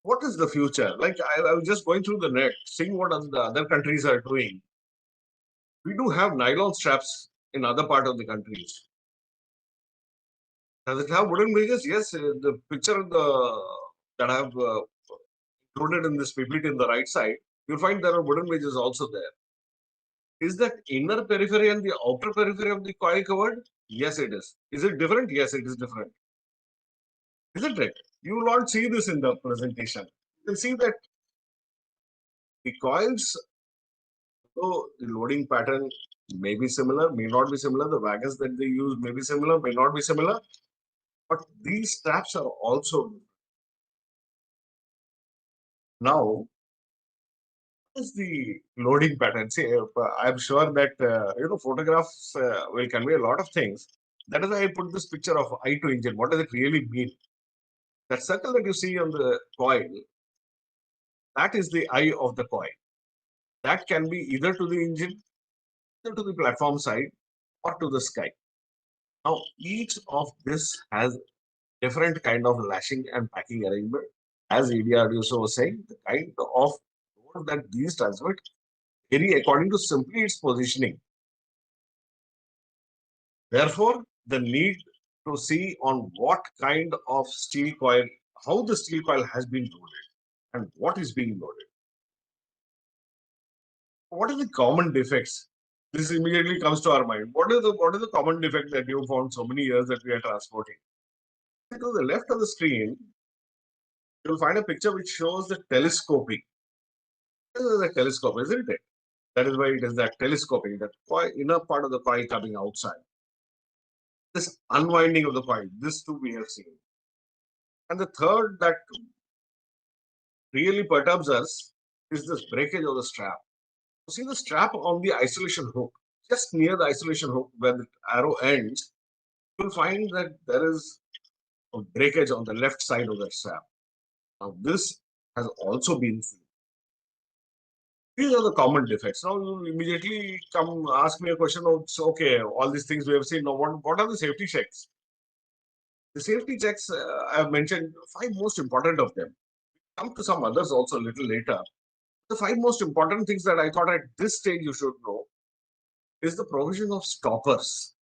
what is the future? Like I was just going through the net, seeing what the other countries are doing. We do have nylon straps in other part of the countries. Does it have wooden bridges? Yes, the picture that I have included in this PPT in the right side, you'll find there are wooden bridges also there. Is that inner periphery and the outer periphery of the coil covered? Yes, it is. Is it different? Yes, it is different. Isn't it? You will not see this in the presentation. You can see that the coils, so the loading pattern may be similar, may not be similar. The wagons that they use may be similar, may not be similar. But these straps are also now. What is the loading pattern? See, I'm sure that photographs will convey a lot of things. That is why I put this picture of I2 engine. What does it really mean? That circle that you see on the coil, that is the eye of the coil. That can be either to the engine, either to the platform side, or to the sky. Now, each of this has different kind of lashing and packing arrangement. As EDRDSO was saying, the kind of load that these transmit vary according to simply its positioning. Therefore, the need to see on what kind of steel coil, how the steel coil has been loaded and what is being loaded. What are the common defects? This immediately comes to our mind. What is the common defect that you found so many years that we are transporting? To the left of the screen, you'll find a picture which shows the telescoping. This is a telescope, isn't it? That is why it is that telescoping, that inner part of the coil coming outside. This unwinding of the coil, this too we have seen. And the third that really perturbs us is this breakage of the strap. You see the strap on the isolation hook, just near the isolation hook where the arrow ends, you'll find that there is a breakage on the left side of the strap. Now, this has also been seen. These are the common defects. Now, you immediately come ask me a question of, so, okay, all these things we have seen. Now, what are the safety checks? The safety checks, I have mentioned 5 most important of them. Come to some others also a little later. The 5 most important things that I thought at this stage you should know is the provision of stoppers.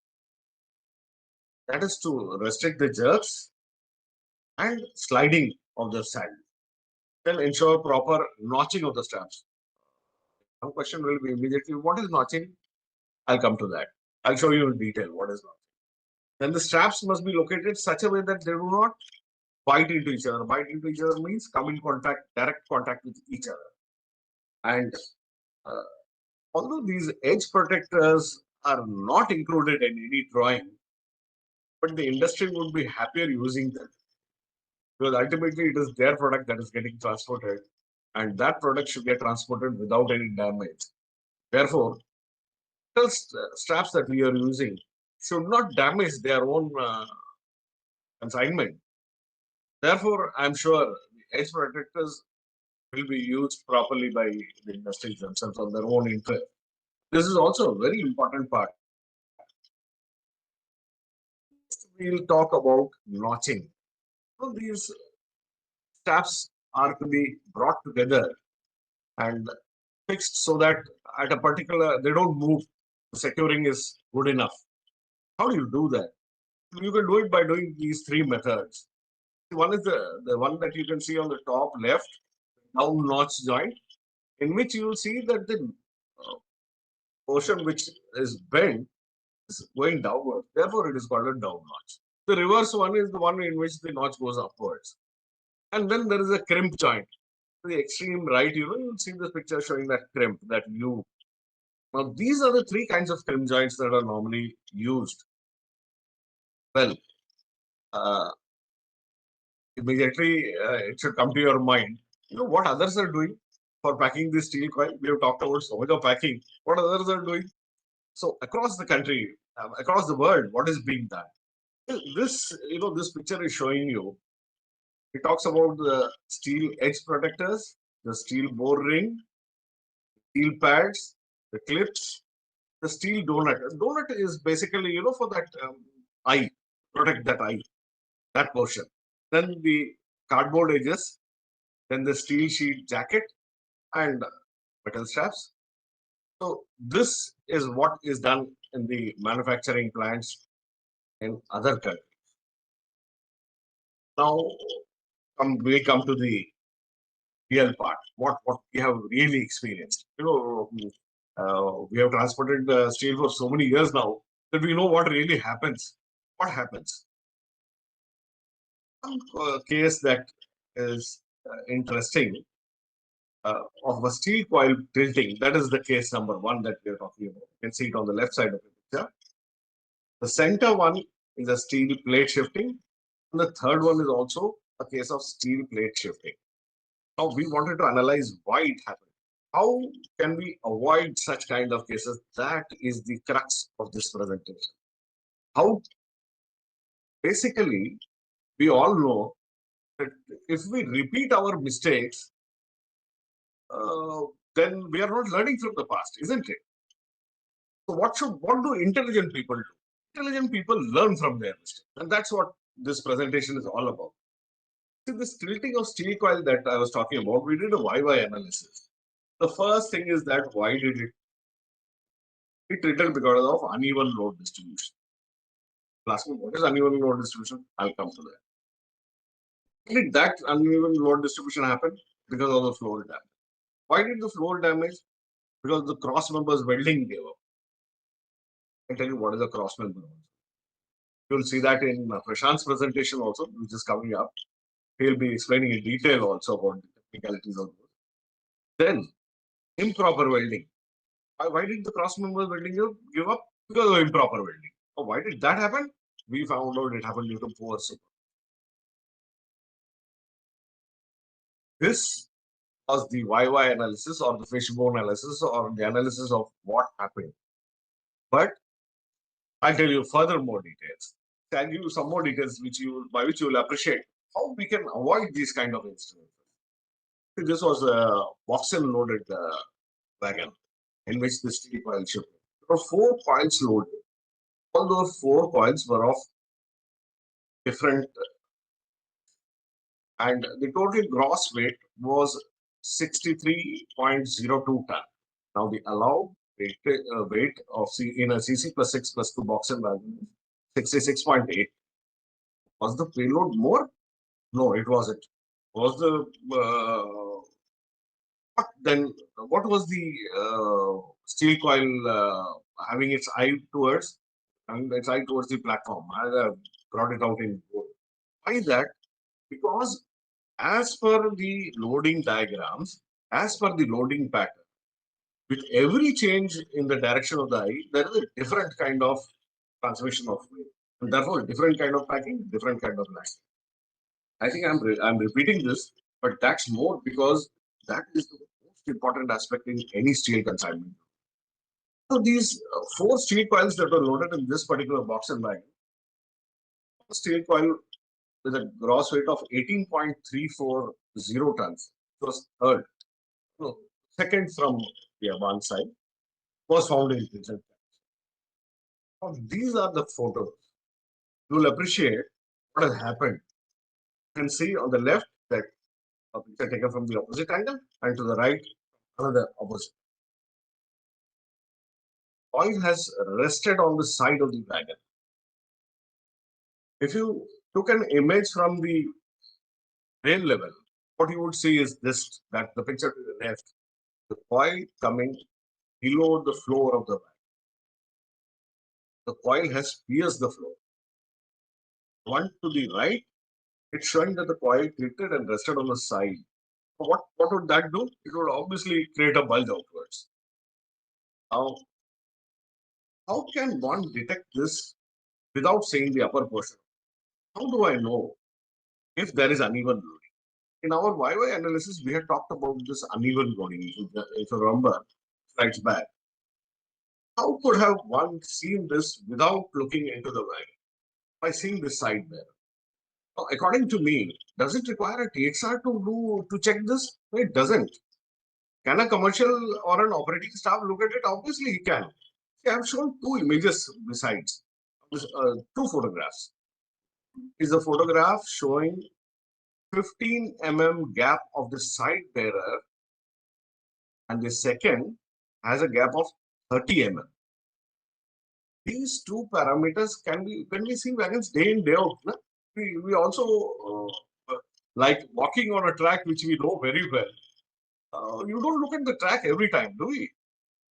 That is to restrict the jerks and sliding of the saddle. Then ensure proper notching of the straps. One question will be immediately, what is notching? I'll come to that. I'll show you in detail what is notching. Then the straps must be located such a way that they do not bite into each other. Bite into each other means come in contact, direct contact with each other. And although these edge protectors are not included in any drawing, but the industry would be happier using them. because ultimately it is their product that is getting transported, and that product should get transported without any damage. Therefore, metal straps that we are using should not damage their own consignment. Therefore, I'm sure the edge protectors will be used properly by the industries themselves on their own interest. This is also a very important part. We'll talk about notching. So these straps are to be brought together and fixed so that at a particular, they don't move. The securing is good enough. How do you do that? You can do it by doing these three methods. One is the one that you can see on the top left, down notch joint, in which you will see that the portion which is bent is going downward. Therefore, it is called a down notch. The reverse one is the one in which the notch goes upwards. And then there is a crimp joint. To the extreme right, you'll see this picture showing that crimp, that U. Now, these are the three kinds of crimp joints that are normally used. Well, immediately it should come to your mind, what others are doing for packing this steel coil. We have talked about so much of packing. What others are doing? So across the country, across the world, what is being done? This, this picture is showing you. It talks about the steel edge protectors, the steel bore ring, steel pads, the clips, the steel donut. A donut is basically, for that eye, protect that eye, that portion. Then the cardboard edges, then the steel sheet jacket and metal straps. So this is what is done in the manufacturing plants in other countries. Now we come to the real part, what we have really experienced. We have transported steel for so many years now that we know what really happens. What happens? One case that is interesting of a steel coil tilting. That is the case number one that we are talking about. You can see it on the left side of the picture. The center one is a steel plate shifting, and the third one is also a case of steel plate shifting. Now we wanted to analyze why it happened. How can we avoid such kind of cases? That is the crux of this presentation. How? Basically, we all know that if we repeat our mistakes, then we are not learning from the past, isn't it? So what do intelligent people do? Intelligent people learn from their mistakes, and that's what this presentation is all about. See, this tilting of steel coil that I was talking about, we did a YY analysis. The first thing is that why did it? It tilted because of uneven load distribution. Ask me, what is uneven load distribution? I'll come to that. Did that uneven load distribution happen? Because of the floor damage. Why did the floor damage? Because the cross members welding gave up. I'll tell you what is a cross member. You'll see that in Prashant's presentation also, which is coming up. He'll be explaining in detail also about the technicalities of those. Then, improper welding. Why did the cross member welding give up? Because of improper welding. Oh, why did that happen? We found out it happened due to poor support. This was the YY analysis or the fishbone analysis or the analysis of what happened. But I'll tell you further more details. I'll give you some more details by which you will appreciate how we can avoid these kind of incidents. This was a voxel loaded wagon in which the steel coil shifted. There were 4 coils loaded. All those 4 coils were of different, and the total gross weight was 63.02 ton. Now the allowed weight of in a CC plus 6 plus 2 box and wagon is 66.8. Was the payload more? No, it wasn't. Was the what was the steel coil having its eye towards the platform? I brought it out in bold. Why is that? Because as per the loading diagrams, as per the loading pattern, with every change in the direction of the eye, there is a different kind of transmission of weight, and therefore different kind of packing, different kind of landing. I think I'm repeating this, but that's more because that is the most important aspect in any steel consignment. So these 4 steel coils that were loaded in this particular box and bag, steel coil with a gross weight of 18.340 tons, was third, no, second from the advanced side, was found in prison. Now, these are the photos. You will appreciate what has happened. You can see on the left that a picture taken from the opposite angle, and to the right, another opposite. Oil has rested on the side of the wagon. If you took an image from the rail level, what you would see is this, that the picture to the left, the coil coming below the floor of the wagon. The coil has pierced the floor. One to the right, it's showing that the coil tilted and rested on the side. What would that do? It would obviously create a bulge outwards. Now, how can one detect this without seeing the upper portion? How do I know if there is uneven loading? In our YY analysis, we had talked about this uneven loading. If you remember, slides back. How could have one seen this without looking into the wagon? By seeing this side there. Now, according to me, does it require a TXR to check this? No, it doesn't. Can a commercial or an operating staff look at it? Obviously, he can. See, I have shown 2 images besides, 2 photographs. Is a photograph showing 15 mm gap of the side bearer, and the second has a gap of 30 mm. These 2 parameters can be, when we see wagons day in, day out, we also like walking on a track which we know very well. You don't look at the track every time, do we?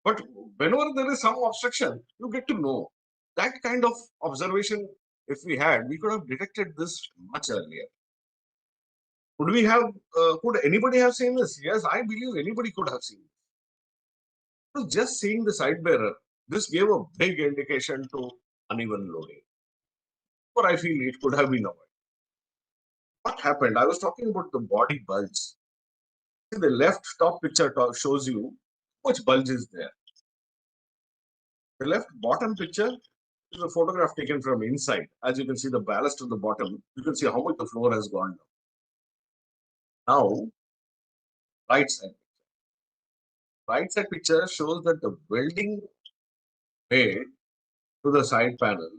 But whenever there is some obstruction, you get to know. That kind of observation, if we had, we could have detected this much earlier. Could we have, could anybody have seen this? Yes, I believe anybody could have seen this. So just seeing the side bearer, this gave a big indication to uneven loading. Or I feel it could have been avoided. What happened? I was talking about the body bulge. The left top picture shows you how much bulge is there. The left bottom picture is a photograph taken from inside. As you can see, the ballast of the bottom, you can see how much the floor has gone down. Now, right side picture. Right side picture shows that the welding made to the side panel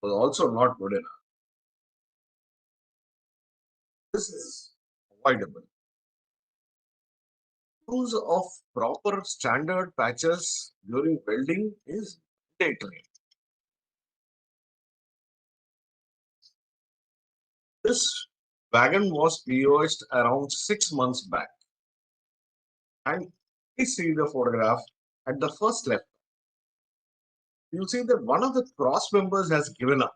was also not good enough. This is avoidable. Use of proper standard patches during welding is mandatory. This wagon was PO'd around 6 months back. And please see the photograph at the first left. You'll see that one of the cross members has given up.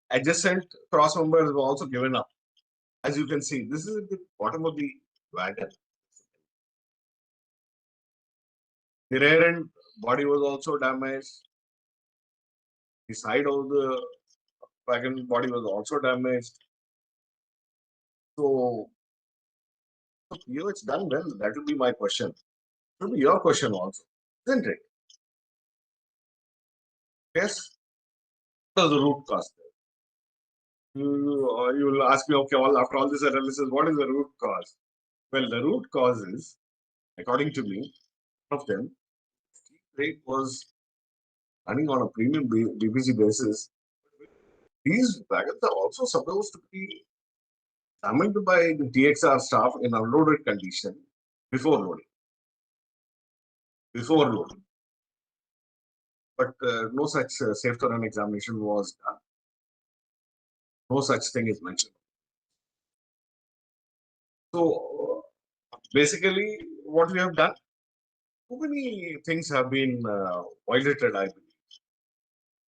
Adjacent cross members have also given up. As you can see, this is at the bottom of the wagon. The rear end body was also damaged. The side of the wagon body was also damaged. So, it's done well. That will be my question. It will be your question also, isn't it? Yes. What is the root cause there? You will ask me, okay, after all this analysis, what is the root cause? Well, the root cause is, according to me, one of them, steel plate was running on a premium BBC basis. These wagons are also supposed to be examined by the TXR staff in unloaded condition before loading. But no such safety run examination was done. No such thing is mentioned. So basically, what we have done, too many things have been violated, I believe,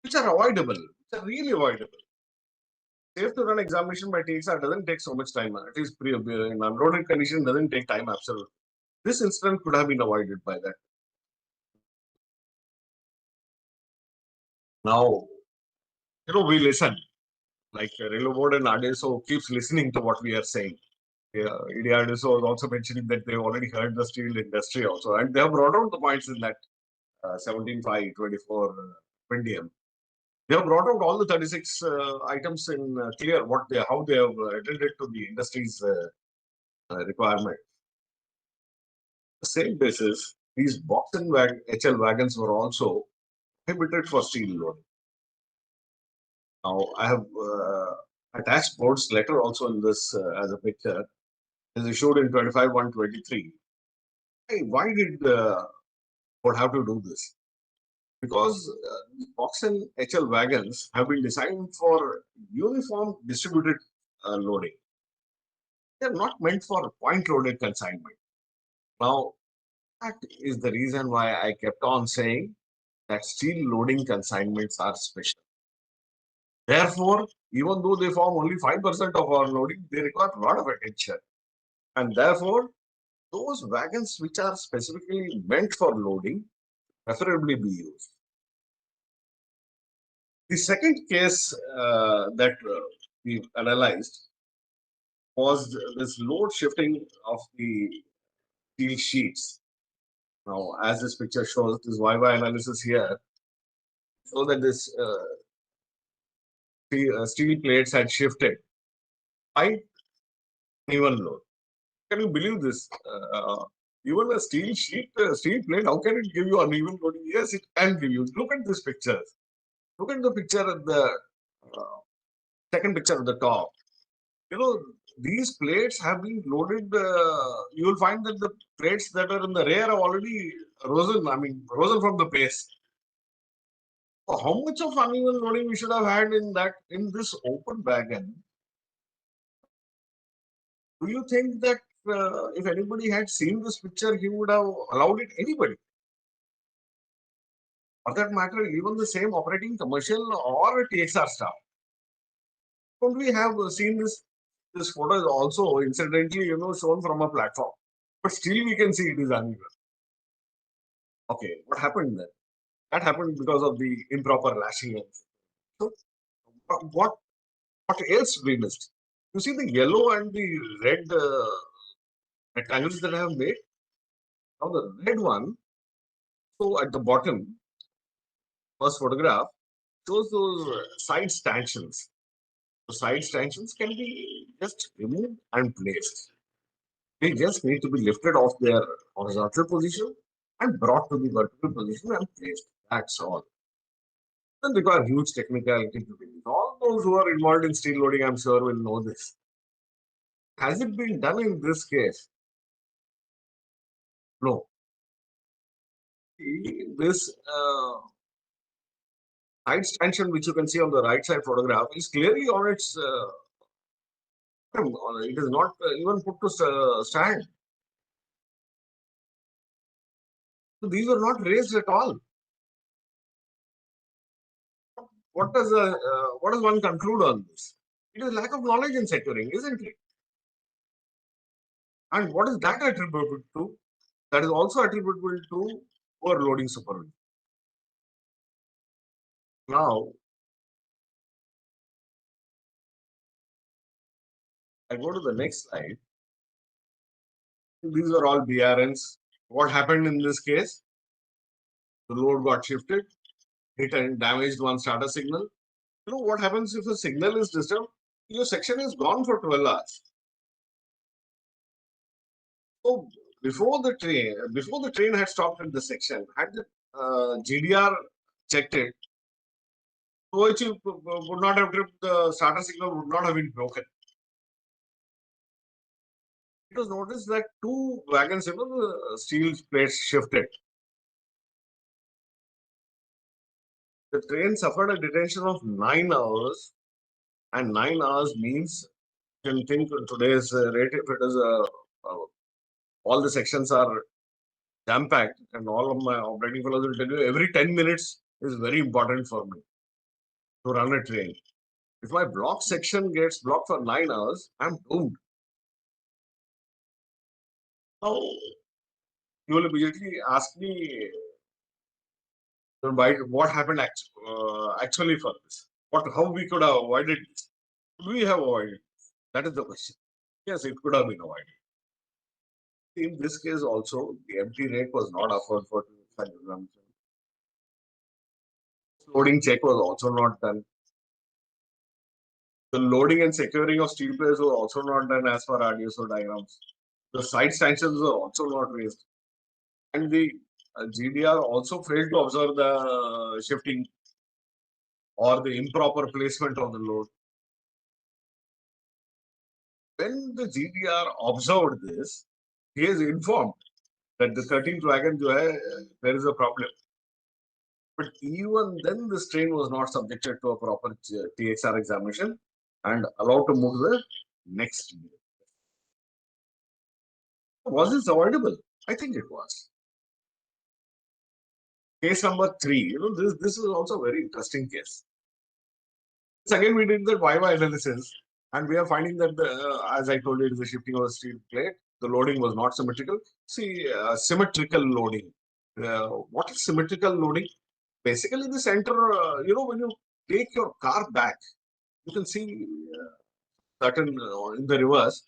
which are avoidable, which are really avoidable. Safe to run examination by TXR doesn't take so much time. It is in unloaded condition doesn't take time absolutely. This incident could have been avoided by that. Now, we listen. Like Railway Board and RDSO keeps listening to what we are saying. EDRDSO is also mentioning that they already heard the steel industry also, and they have brought out the points in that 17.5, 24, 20M. They have brought out all the 36 items in clear how they have attended to the industry's requirement. The same basis, these box and HL wagons were also prohibited for steel loading. Now, I have attached board's letter also in this as a picture. It is issued in 25/1/23. Hey, why did board have to do this? Because box and HL wagons have been designed for uniform distributed loading. They are not meant for point-loaded consignment. Now, that is the reason why I kept on saying that steel loading consignments are special. Therefore, even though they form only 5% of our loading, they require a lot of attention. And therefore, those wagons which are specifically meant for loading preferably be used. The second case that we analyzed was this load shifting of the steel sheets. Now, as this picture shows, this YY analysis here, so that this steel plates had shifted by uneven load. Can you believe this? Even a steel plate, how can it give you uneven loading? Yes, it can give you. Look at this picture. Look at the picture at the second picture at the top. These plates have been loaded. You will find that the plates that are in the rear are already risen from the base. How much of uneven loading we should have had in this open wagon? Do you think that if anybody had seen this picture, he would have allowed it anybody? For that matter, even the same operating commercial or TXR staff. Don't we have seen this? This photo is also incidentally, shown from a platform, but still we can see it is uneven. Okay, what happened then? That happened because of the improper lashing. So, what else we missed? You see the yellow and the red rectangles that I have made. Now the red one, so at the bottom, first photograph shows those side stanchions. The side stanchions can be just removed and placed. They just need to be lifted off their horizontal position and brought to the vertical position and placed. That's all. It doesn't require huge technicality to do this. All those who are involved in steel loading, I'm sure, will know this. Has it been done in this case? No. This side stanchion, which you can see on the right side photograph, is clearly on its. It is not even put to stand. So these were not raised at all. What does one conclude on this? It is lack of knowledge in securing, isn't it? And what is that attributable to? That is also attributable to overloading supervision. Now, I go to the next slide. These are all BRNs. What happened in this case? The load got shifted, hit and damaged one starter signal. What happens if the signal is disturbed? Your section is gone for 12 hours. So before the train had stopped at the section, had the GDR checked it, OH would not have tripped, the starter signal would not have been broken. It was noticed that two wagons, the steel plates shifted. The train suffered a detention of 9 hours, and 9 hours means, you can think today's rate, if it is all the sections are jam-packed, and all of my operating fellows will tell you every 10 minutes is very important for me to run a train. If my block section gets blocked for 9 hours, I'm doomed. Now, you will immediately ask me what happened actually for this. how we could have avoided it? Could we have avoided? That is the question. Yes, it could have been avoided. In this case also, the empty rate was not offered for consumption. Loading check was also not done. The loading and securing of steel plates was also not done as per RDSO diagrams. The side stanchions were also not raised. And the GDR also failed to observe the shifting or the improper placement of the load. When the GDR observed this, he is informed that the 13th wagon, there is a problem. But even then, this train was not subjected to a proper TXR examination and allowed to move to the next year. Was this avoidable? I think it was. Case number 3, this is also a very interesting case. Again, we did the YY analysis, and we are finding that, as I told you, it is the shifting of the steel plate. The loading was not symmetrical. See, symmetrical loading. What is symmetrical loading? Basically, the center, when you take your car back, you can see certain in the reverse.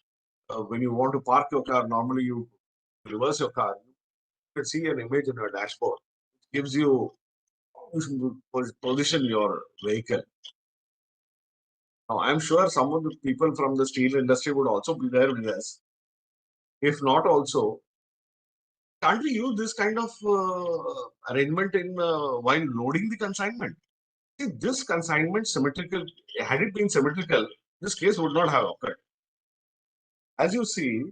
When you want to park your car, normally you reverse your car. You can see an image in your dashboard. It gives you position your vehicle. Now, I'm sure some of the people from the steel industry would also be there with us. If not, also, can't we use this kind of arrangement in while loading the consignment? See, this consignment symmetrical, had it been symmetrical, this case would not have occurred. As you see,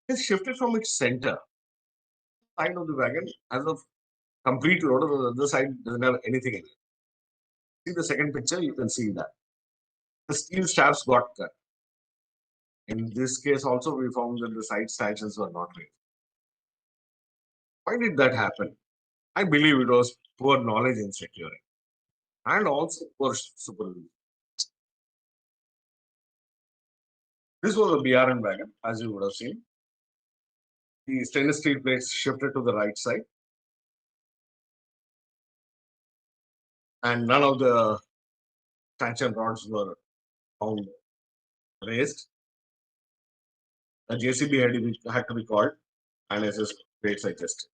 it's shifted from its center. Side of the wagon as a complete load, on the other side doesn't have anything in it. See the second picture, you can see that. The steel straps got cut. In this case also, we found that the side stanchions were not raised. Why did that happen? I believe it was poor knowledge in securing and also poor supervision. This was a BRN wagon, as you would have seen. The stainless steel plates shifted to the right side, and none of the stanchion rods were found raised. A JCB had to be called, and SS plates adjusted.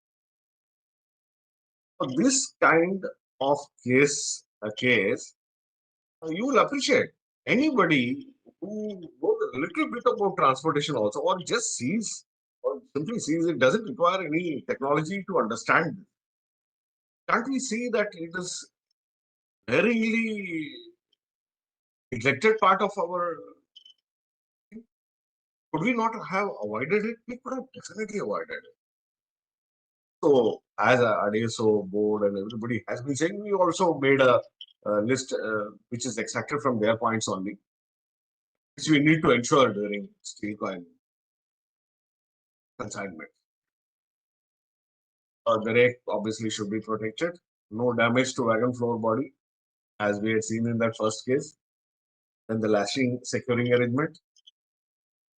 So this kind of case, you will appreciate. Anybody who knows a little bit about transportation also, or just sees, or simply sees, it doesn't require any technology to understand. Can't we see that it is very neglected part of our? Could we not have avoided it? We could have definitely avoided it. So, as a RDSO board and everybody has been saying, we also made a list which is extracted from their points only, which we need to ensure during steel coin consignment. The rake obviously should be protected. No damage to wagon floor body, as we had seen in that first case. Then the lashing securing arrangement.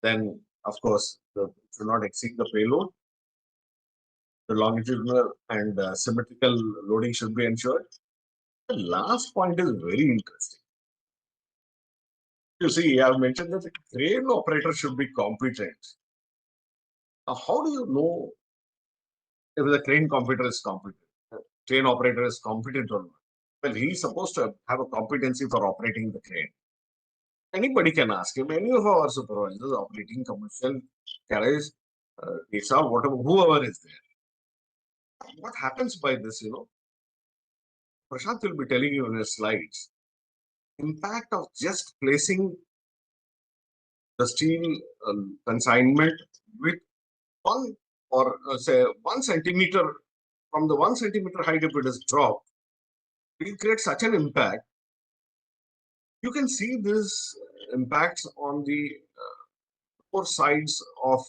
Then, of course, it should not exceed the payload. The longitudinal and symmetrical loading should be ensured. The last point is very interesting. You see, I have mentioned that the crane operator should be competent. Now, how do you know if the crane operator is competent? Crane operator is competent or not? Well, he is supposed to have a competency for operating the crane. Anybody can ask him. Any of our supervisors operating commercial carriage, DSR, whatever, whoever is there. What happens by this, Prashant will be telling you in his slides. Impact of just placing the steel consignment with one or say 1 centimeter from the 1 centimeter height, if it is dropped, it will create such an impact. You can see this impacts on the four sides of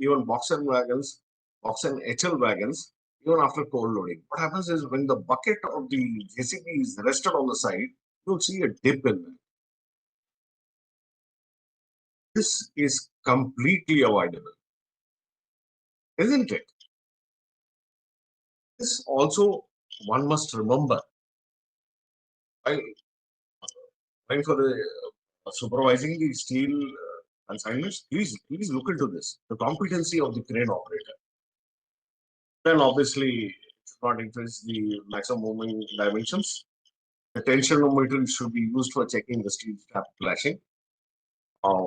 even box and wagons, box and HL wagons, even after cold loading. What happens is when the bucket of the JCB is rested on the side, you'll see a dip in it. This is completely avoidable, isn't it? This also one must remember. While going for the supervising the steel consignments, please look into this. The competency of the crane operator. Then obviously it's not increase the maximum moment dimensions. The tensionometer should be used for checking the steel strap clashing. How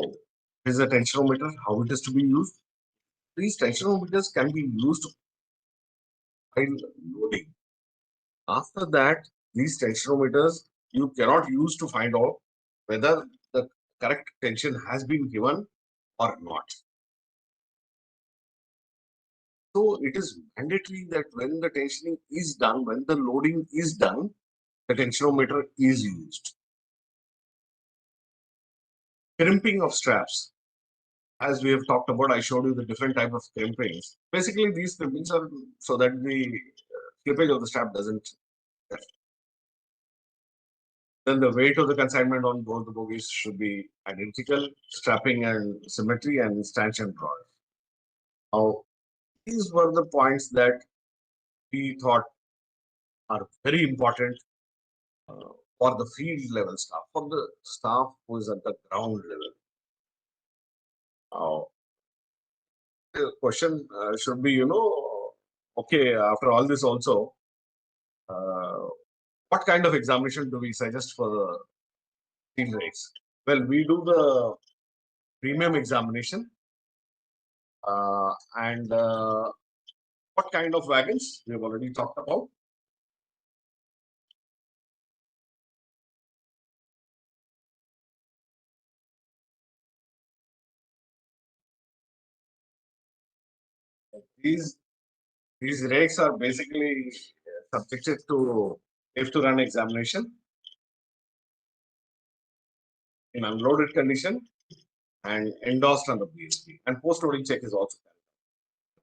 is the tensionometer? How it is to be used? These tensionometers can be used while loading. After that, these tensionometers you cannot use to find out whether the correct tension has been given or not. So it is mandatory that when the tensioning is done, when the loading is done, the tensionometer is used. Crimping of straps. As we have talked about, I showed you the different type of crimpings. Basically, these crimpings are so that the slippage of the strap doesn't. Then the weight of the consignment on both the bogies should be identical, strapping and symmetry and stanchion drawers. Now, these were the points that we thought are very important for the field level staff, for the staff who is at the ground level. The question should be, okay, after all this also, what kind of examination do we suggest for the field rates? Well, we do the premium examination and what kind of wagons we have already talked about. These rakes are basically subjected to safe to run examination in unloaded condition and endorsed under BSP, and post-loading check is also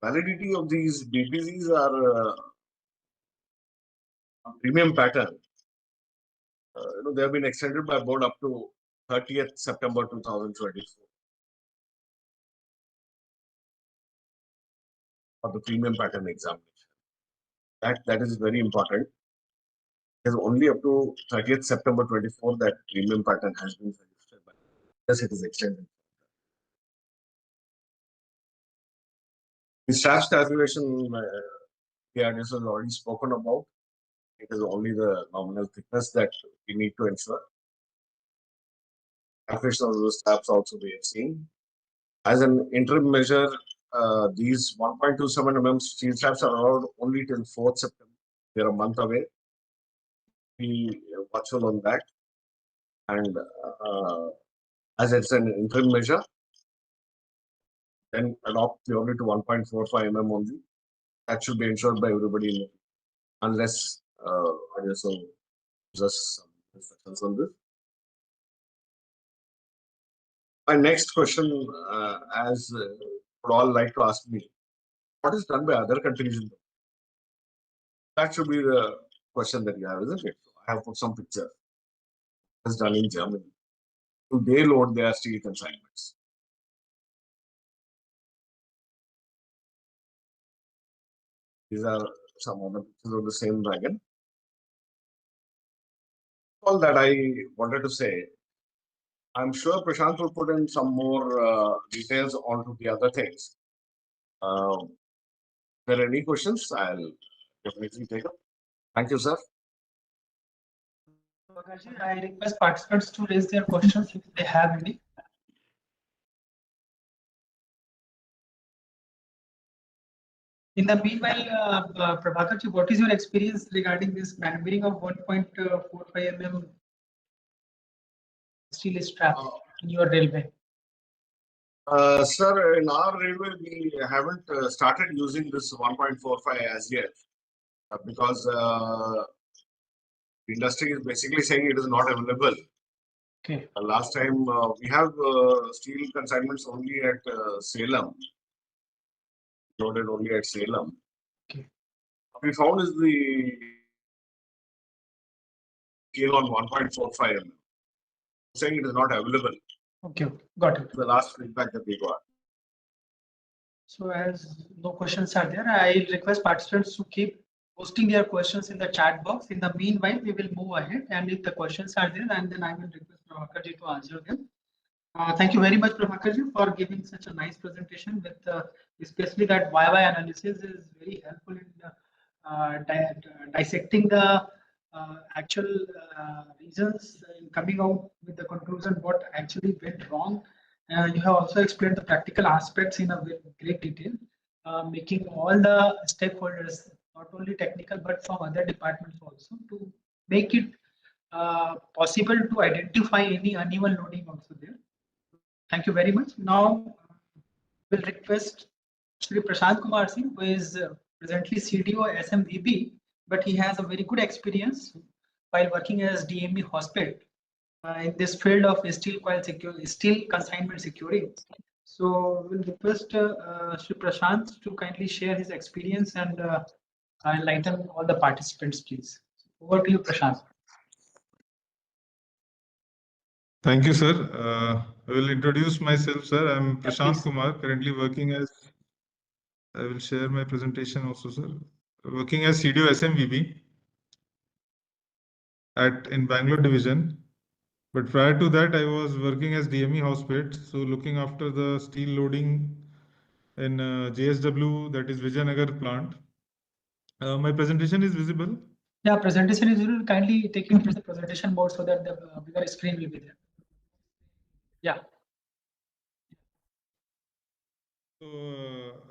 carried out. Validity of these BPCs are premium pattern. They have been extended by board up to 30th September 2024 for the premium pattern examination. That is very important. It is only up to 30th September 24 that premium pattern has been registered, but yes, it is extended. The straps calculation, PRDS has already spoken about. It is only the nominal thickness that we need to ensure. Calculation of the straps also we have seen. As an interim measure, these 1.27 mm steel straps are allowed only till 4th September. They are a month away. Be watchful on that. And as it's an interim measure, then adopt purely to 1.45 mm only. That should be ensured by everybody, unless ISO gives us some instructions on this. My next question, as would all like to ask me, what is done by other countries? That should be the question that you have, isn't it? So I have put some pictures. It's done in Germany. Do they load their steel consignments? These are some other pictures of the same wagon. All that I wanted to say. I'm sure Prashant will put in some more details onto the other things. If there are any questions, I'll definitely take up. Thank you, sir. I request participants to raise their questions if they have any. In the meanwhile, Prabhakarji, what is your experience regarding this maneuvering of 1.45 mm steel strap in your railway? Sir, in our railway, we haven't started using this 1.45 as yet because the industry is basically saying it is not available. Okay. Last time we have steel consignments only at Salem, loaded only at Salem. Okay. What we found is the scale on 1.45 mm, saying it is not available. Okay, got it. The last feedback that we got. So as no questions are there, I request participants to keep posting their questions in the chat box. In the meanwhile, we will move ahead, and if the questions are there, and then I will request Prabhakarji to answer them. Thank you very much, Prabhakarji, for giving such a nice presentation with especially that why analysis is very helpful in dissecting the actual reasons and coming out with the conclusion what actually went wrong. You have also explained the practical aspects in a very great detail, making all the stakeholders, not only technical but from other departments also, to make it possible to identify any uneven loading also there. Thank you very much. Now, we'll request Shri Prashant Kumar Singh, who is presently CDO SMVB, but he has a very good experience while working as DME hospital in this field of steel coil steel consignment securing. So, we'll request Shri Prashant to kindly share his experience and enlighten all the participants, please. Over to you, Prashant. Thank you, sir. I will introduce myself, sir. I'm Prashant please. Kumar, currently working as, I will share my presentation also, sir. Working as CDO SMVB in Bangalore division. But prior to that, I was working as DME hospital, so looking after the steel loading in JSW, that is Vijayanagar plant. My presentation is visible. Yeah, presentation is visible. Kindly take it to the presentation mode so that the bigger screen will be there. Yeah. So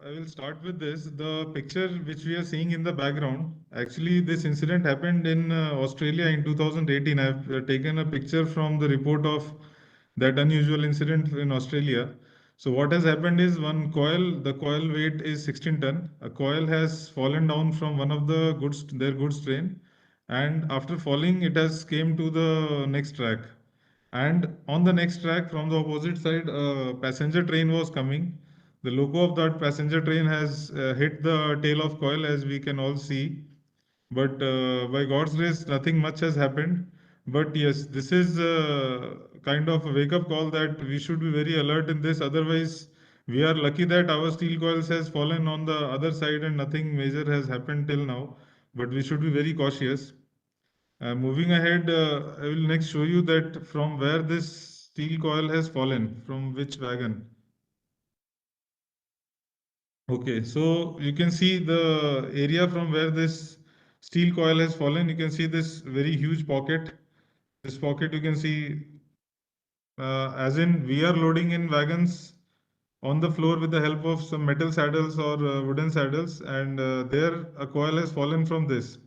I will start with this. The picture which we are seeing in the background, actually this incident happened in Australia in 2018. I've taken a picture from the report of that unusual incident in Australia. So what has happened is one coil, the coil weight is 16 ton. A coil has fallen down from one of the their goods train, and after falling, it has came to the next track. And on the next track from the opposite side, a passenger train was coming. The logo of that passenger train has hit the tail of coil, as we can all see. But by God's grace, nothing much has happened. But yes, this is kind of a wake-up call that we should be very alert in this. Otherwise, we are lucky that our steel coils has fallen on the other side and nothing major has happened till now. But we should be very cautious. Moving ahead, I will next show you that from where this steel coil has fallen, from which wagon. Okay, so you can see the area from where this steel coil has fallen. You can see this very huge pocket. This pocket you can see, as in we are loading in wagons on the floor with the help of some metal saddles or wooden saddles, and there a coil has fallen from this.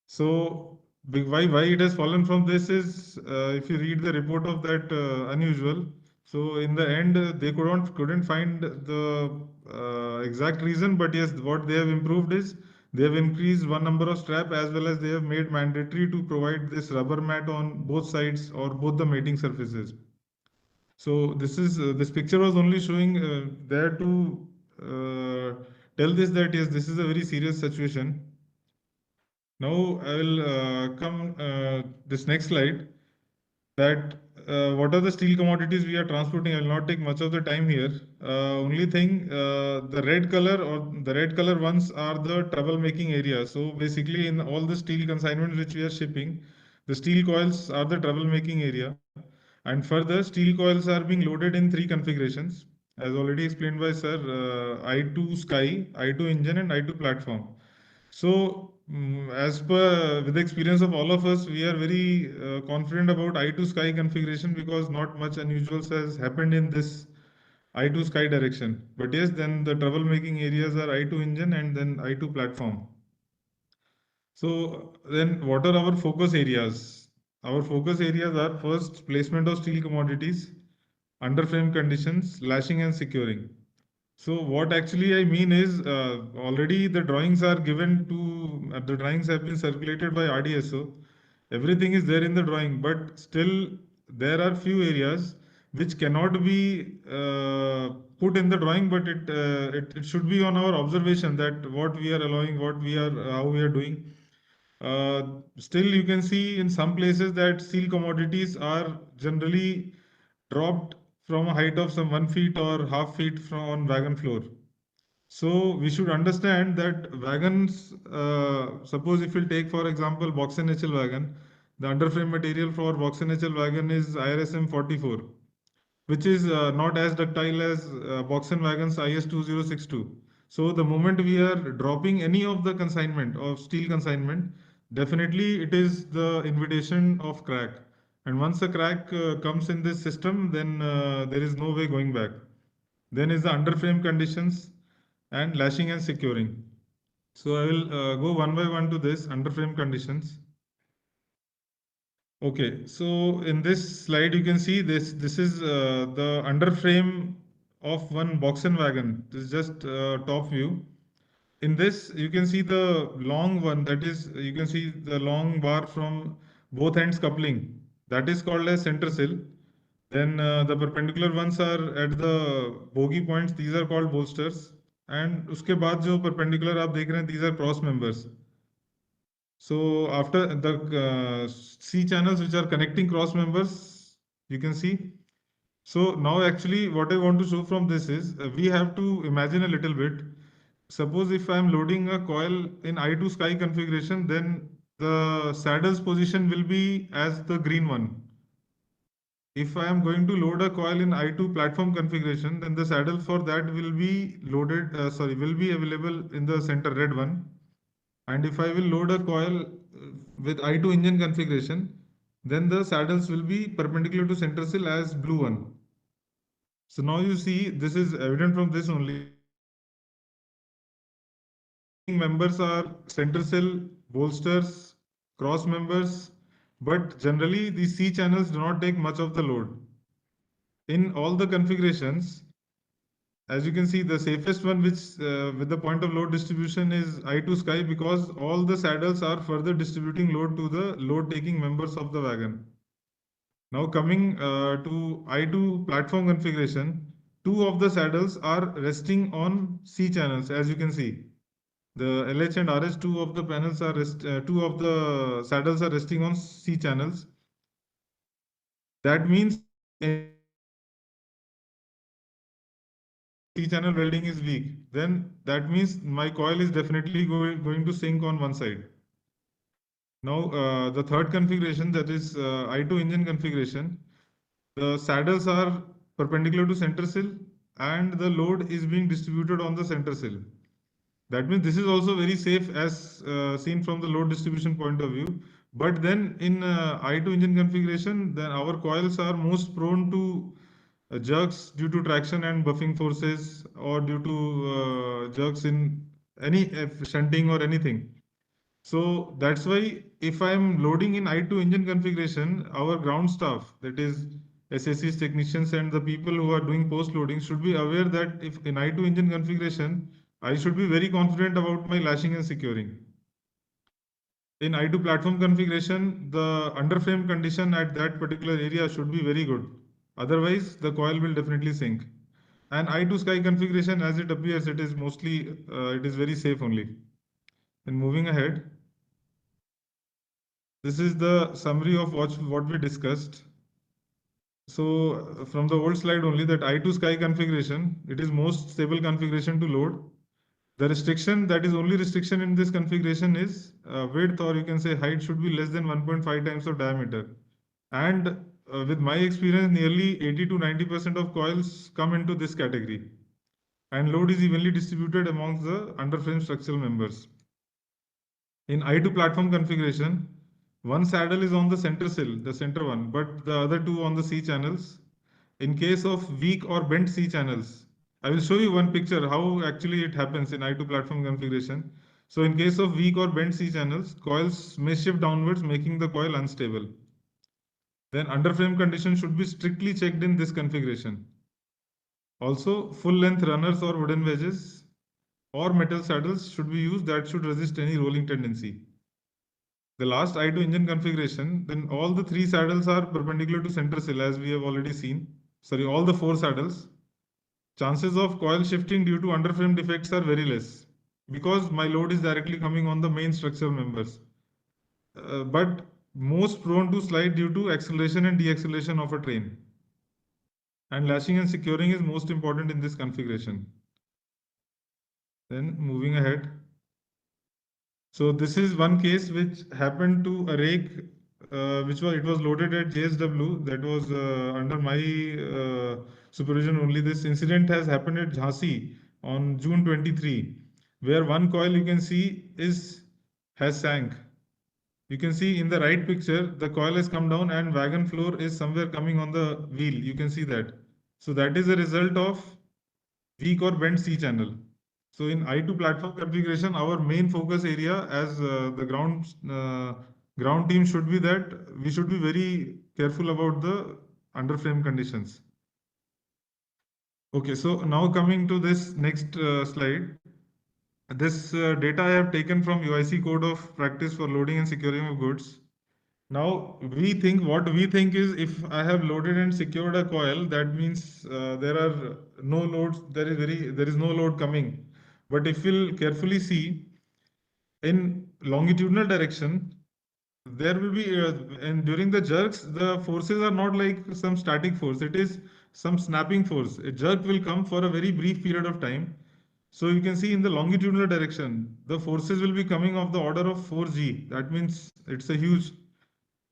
So why it has fallen from this is, if you read the report of that unusual, so in the end they couldn't find the exact reason, but yes, what they have improved is they have increased one number of strap, as well as they have made mandatory to provide this rubber mat on both sides or both the mating surfaces. So this picture was only showing there to tell this that yes, this is a very serious situation. Now I will come this next slide, that what are the steel commodities we are transporting. I will not take much of the time here. Only thing, the red color ones are the troublemaking area. So basically in all the steel consignments which we are shipping, the steel coils are the troublemaking area. And further, steel coils are being loaded in 3 configurations, as already explained by sir, I2 Sky, I2 engine and I2 platform. So, as per with the experience of all of us, we are very confident about I2 Sky configuration, because not much unusual has happened in this I2 Sky direction. But yes, then the troublemaking areas are I2 engine and then I2 platform. So then what are our focus areas? Our focus areas are: first, placement of steel commodities, under frame conditions, lashing and securing. So what actually I mean is, already the drawings are given to, the drawings have been circulated by RDSO. Everything is there in the drawing, but still there are few areas which cannot be put in the drawing, but it should be on our observation, that what we are allowing, how we are doing. Still, you can see in some places that steel commodities are generally dropped from a height of some 1 feet or half feet from on wagon floor. So we should understand that wagons, suppose if you take for example box and HL wagon, the underframe material for box NHL wagon is IRSM 44, which is not as ductile as box and wagons IS 2062. So the moment we are dropping any of the consignment of steel consignment, definitely it is the invitation of crack. And once a crack comes in this system, then there is no way going back. Then is the underframe conditions and lashing and securing. So I will go one by one to this underframe conditions. Okay, so in this slide you can see this. This is the underframe of one box and wagon. This is just top view. In this you can see the long one, that is you can see the long bar from both ends coupling. That is called as center sill. Then the perpendicular ones are at the bogey points. These are called bolsters. And उसके बाद जो perpendicular आप देख रहे हैं, these are cross members. So after the C channels which are connecting cross members, you can see. So now actually what I want to show from this is we have to imagine a little bit. Suppose if I am loading a coil in I2 sky configuration, then the saddle's position will be as the green one. If I am going to load a coil in I2 platform configuration, then the saddle for that will be loaded, will be available in the center red one. And if I will load a coil with I2 engine configuration, then the saddles will be perpendicular to center sill as blue one. So now you see, this is evident from this only. Members are center sill, bolsters, cross members, but generally these C channels do not take much of the load. In all the configurations, as you can see, the safest one which with the point of load distribution is I2 sky, because all the saddles are further distributing load to the load taking members of the wagon. Now coming to I2 platform configuration, two of the saddles are resting on C channels, as you can see. The LH and RH, two of the panels are two of the saddles are resting on C channels. That means C channel welding is weak, then that means my coil is definitely going to sink on one side. Now the third configuration, that is I2 engine configuration, the saddles are perpendicular to center sill and the load is being distributed on the center sill. That means this is also very safe as seen from the load distribution point of view. But then in I2 engine configuration, then our coils are most prone to jerks due to traction and buffing forces, or due to jerks in any shunting or anything. So that's why if I'm loading in I2 engine configuration, our ground staff, that is SAC's technicians and the people who are doing post loading, should be aware that if in I2 engine configuration, I should be very confident about my lashing and securing. In I2 platform configuration, the underframe condition at that particular area should be very good. Otherwise, the coil will definitely sink. And I2 sky configuration, as it appears, it is mostly, it is very safe only. And moving ahead, this is the summary of what we discussed. So from the old slide only, that I2 sky configuration, it is most stable configuration to load. The restriction, that is only restriction in this configuration, is width, or you can say height, should be less than 1.5 times of diameter. And with my experience, nearly 80 to 90% of coils come into this category. And load is evenly distributed amongst the underframe structural members. In I2 platform configuration, one saddle is on the center sill, the center one, but the other two on the C channels. In case of weak or bent C channels, I will show you one picture how actually it happens in I2 platform configuration. So in case of weak or bent C channels, coils may shift downwards, making the coil unstable. Then underframe condition should be strictly checked in this configuration. Also, full length runners or wooden wedges or metal saddles should be used that should resist any rolling tendency. The last I2 engine configuration, then all the three saddles are perpendicular to center sill, as we have already seen. Sorry, all the four saddles. Chances of coil shifting due to underframe defects are very less, because my load is directly coming on the main structural members. But most prone to slide due to acceleration and deacceleration of a train. And lashing and securing is most important in this configuration. Then moving ahead. So this is one case which happened to a rake it was loaded at JSW. That was under my supervision only. This incident has happened at Jhansi on June 23, where one coil you can see has sank. You can see in the right picture, the coil has come down and wagon floor is somewhere coming on the wheel. You can see that. So that is a result of weak or bent C channel. So in I2 platform configuration, our main focus area as the ground team should be that we should be very careful about the underframe conditions. Okay, so now coming to this next slide. This data I have taken from UIC code of practice for loading and securing of goods. Now what we think is, if I have loaded and secured a coil, that means there are no loads. There is no load coming. But if we'll carefully see in longitudinal direction, there will be and during the jerks, the forces are not like some static force. It is some snapping force. A jerk will come for a very brief period of time. So you can see in the longitudinal direction, the forces will be coming of the order of 4G. That means it's a huge.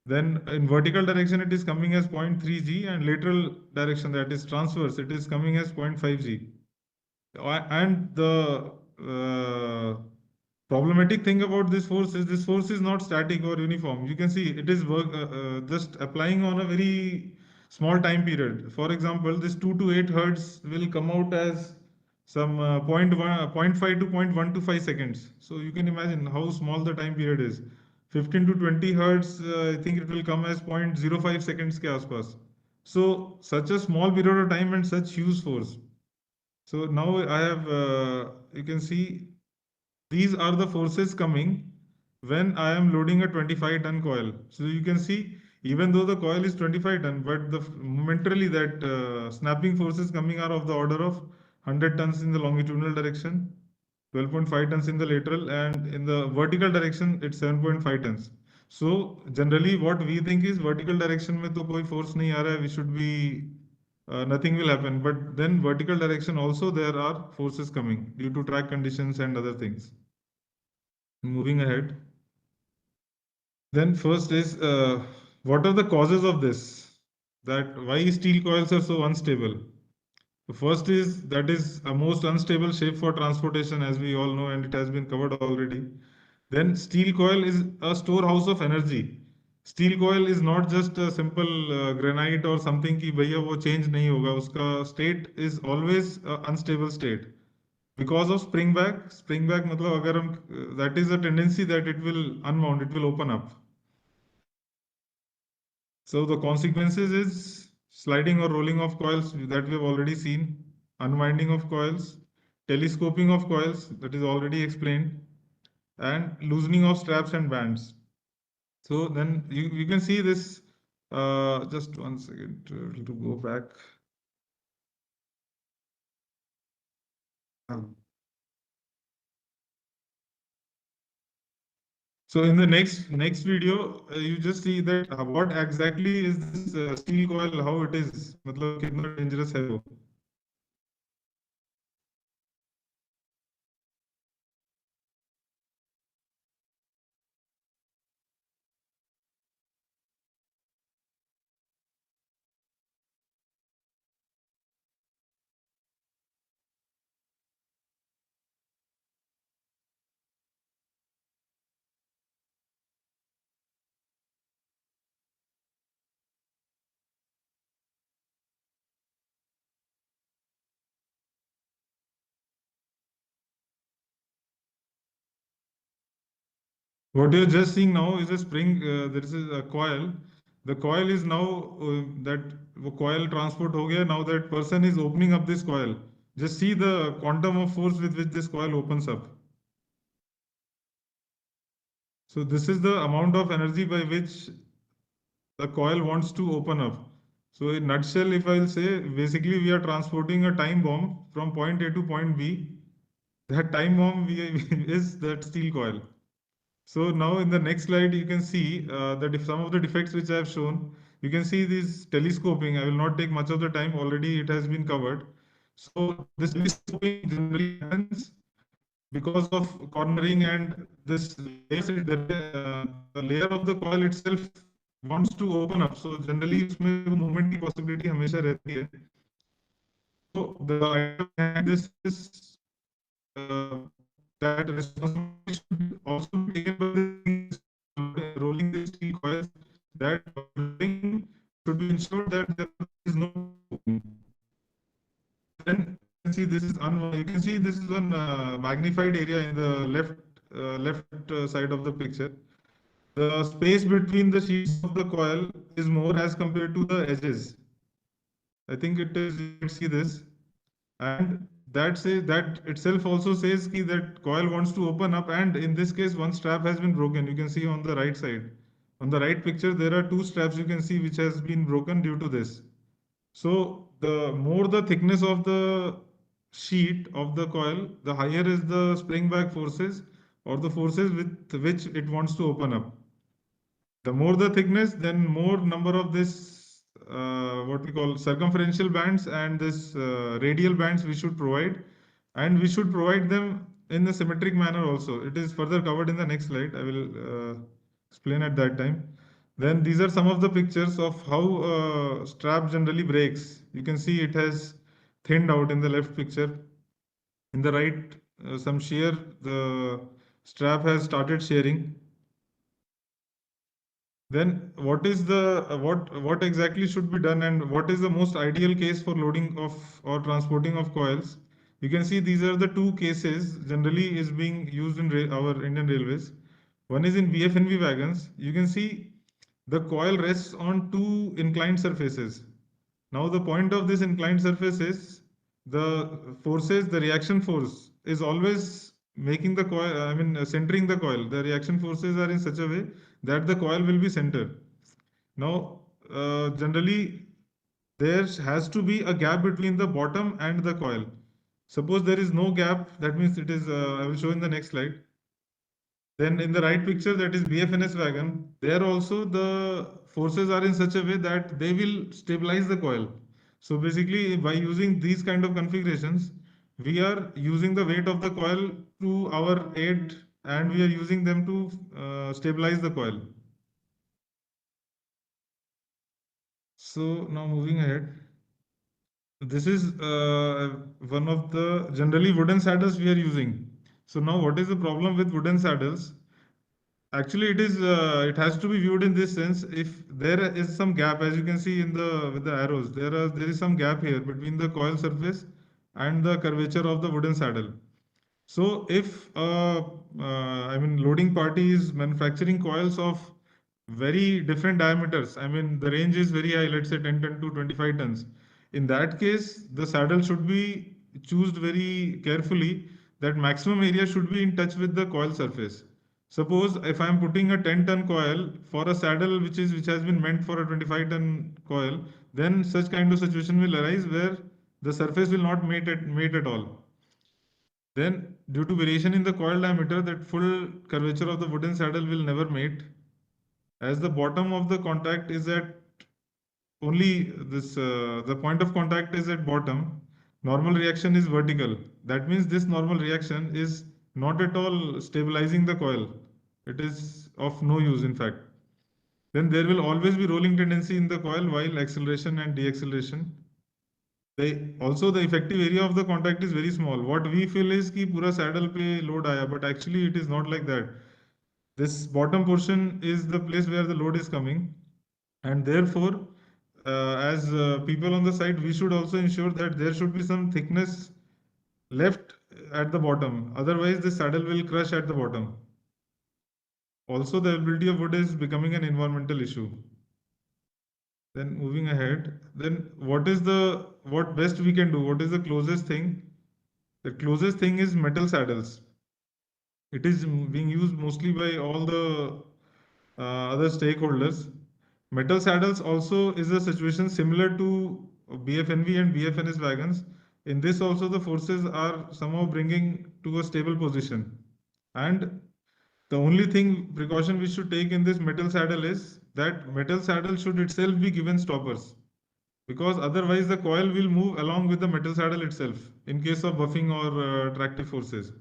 Then in vertical direction, it is coming as 0.3 G, and lateral direction, that is transverse, it is coming as 0.5 G. And the problematic thing about this force is not static or uniform. You can see it is just applying on a very small time period. For example, this 2 to 8 hertz will come out as some 0.5 to 0.125 seconds. So you can imagine how small the time period is. 15 to 20 hertz, I think it will come as 0.05 seconds के आसपास. So such a small period of time and such huge force. So now I have, you can see these are the forces coming when I am loading a 25-ton coil. So you can see, even though the coil is 25 ton, but momentarily that snapping forces coming are of the order of 100 tons in the longitudinal direction, 12.5 tons in the lateral, and in the vertical direction it's 7.5 tons. So generally what we think is vertical direction में तो कोई force नहीं आ रहा है, we should be nothing will happen. But then vertical direction also there are forces coming due to track conditions and other things. Moving ahead. Then first is what are the causes of this? That why steel coils are so unstable? The first is that is a most unstable shape for transportation, as we all know, and it has been covered already. Then steel coil is a storehouse of energy. Steel coil is not just a simple granite or something कि भैया वो change नहीं होगा. उसका state is always unstable state. Because of spring back मतलब अगर हम that is a tendency that it will unwound, it will open up. So the consequences is sliding or rolling of coils that we have already seen, unwinding of coils, telescoping of coils that is already explained, and loosening of straps and bands. So then you can see this, just 1 second to go back. So in the next video, you just see that what exactly is this steel coil, how it is, मतलब कितना dangerous है वो. What you're just seeing now is a spring. There is a coil. The coil is now that coil transport हो गया. Now that person is opening up this coil. Just see the quantum of force with which this coil opens up. So this is the amount of energy by which the coil wants to open up. So in nutshell, if I'll say, basically we are transporting a time bomb from point A to point B. That time bomb is that steel coil. So now in the next slide, you can see that if some of the defects which I have shown, you can see this telescoping. I will not take much of the time. Already it has been covered. So this telescoping generally happens because of cornering and this layer, the layer of the coil itself wants to open up. So generally उसमें वो movement की possibility हमेशा रहती है. So the idea behind this is that responsibility should also be taken by the rolling the steel coils. That rolling should be ensured that there is no. Then you can see this is you can see this is one magnified area in the left side of the picture. The space between the sheets of the coil is more as compared to the edges. I think it is, you can see this, and that itself also says that coil wants to open up, and in this case one strap has been broken. You can see on the right side, on the right picture, there are two straps you can see which has been broken due to this. So the more the thickness of the sheet of the coil, the higher is the spring back forces or the forces with which it wants to open up. The more the thickness, then more number of this what we call circumferential bands and this radial bands we should provide, and we should provide them in a symmetric manner also. It is further covered in the next slide. I will explain at that time. Then these are some of the pictures of how strap generally breaks. You can see it has thinned out in the left picture. In the right, some shear, the strap has started shearing. Then what is the what exactly should be done, and what is the most ideal case for loading of or transporting of coils? You can see these are the two cases generally is being used in our Indian Railways. One is in BFNV wagons. You can see the coil rests on two inclined surfaces. Now the point of this inclined surface is the forces, the reaction force is always making the coil, centering the coil. The reaction forces are in such a way that the coil will be centered. Now, generally, there has to be a gap between the bottom and the coil. Suppose there is no gap, that means it is, I will show in the next slide. Then in the right picture, that is BFNS wagon, there also the forces are in such a way that they will stabilize the coil. So basically, by using these kind of configurations, we are using the weight of the coil to our aid, and we are using them to stabilize the coil. So now moving ahead, this is one of the generally wooden saddles we are using. So now what is the problem with wooden saddles? Actually, it has to be viewed in this sense. If there is some gap, as you can see in the with the arrows, there is some gap here between the coil surface and the curvature of the wooden saddle. So if loading party is manufacturing coils of very different diameters, the range is very high, let's say 10 ton to 25 tons. In that case, the saddle should be chosen very carefully, that maximum area should be in touch with the coil surface. Suppose if I am putting a 10-ton coil for a saddle which has been meant for a 25-ton coil, then such kind of situation will arise where the surface will not mate at all. Then, due to variation in the coil diameter, that full curvature of the wooden saddle will never mate. As the bottom of the contact is at only this, the point of contact is at bottom, normal reaction is vertical. That means this normal reaction is not at all stabilizing the coil. It is of no use, in fact. Then there will always be rolling tendency in the coil while acceleration and deceleration. Also the effective area of the contact is very small. What we feel is कि पूरा saddle पे load आया, but actually it is not like that. This bottom portion is the place where the load is coming, and therefore, as people on the side, we should also ensure that there should be some thickness left at the bottom. Otherwise, the saddle will crush at the bottom. Also, the availability of wood is becoming an environmental issue. Then moving ahead, then what best we can do? What is the closest thing? The closest thing is metal saddles. It is being used mostly by all the other stakeholders. Metal saddles also is a situation similar to BFNV and BFNS wagons. In this also the forces are somehow bringing to a stable position. And the only precaution we should take in this metal saddle is that metal saddle should itself be given stoppers, because otherwise the coil will move along with the metal saddle itself in case of buffing or tractive forces.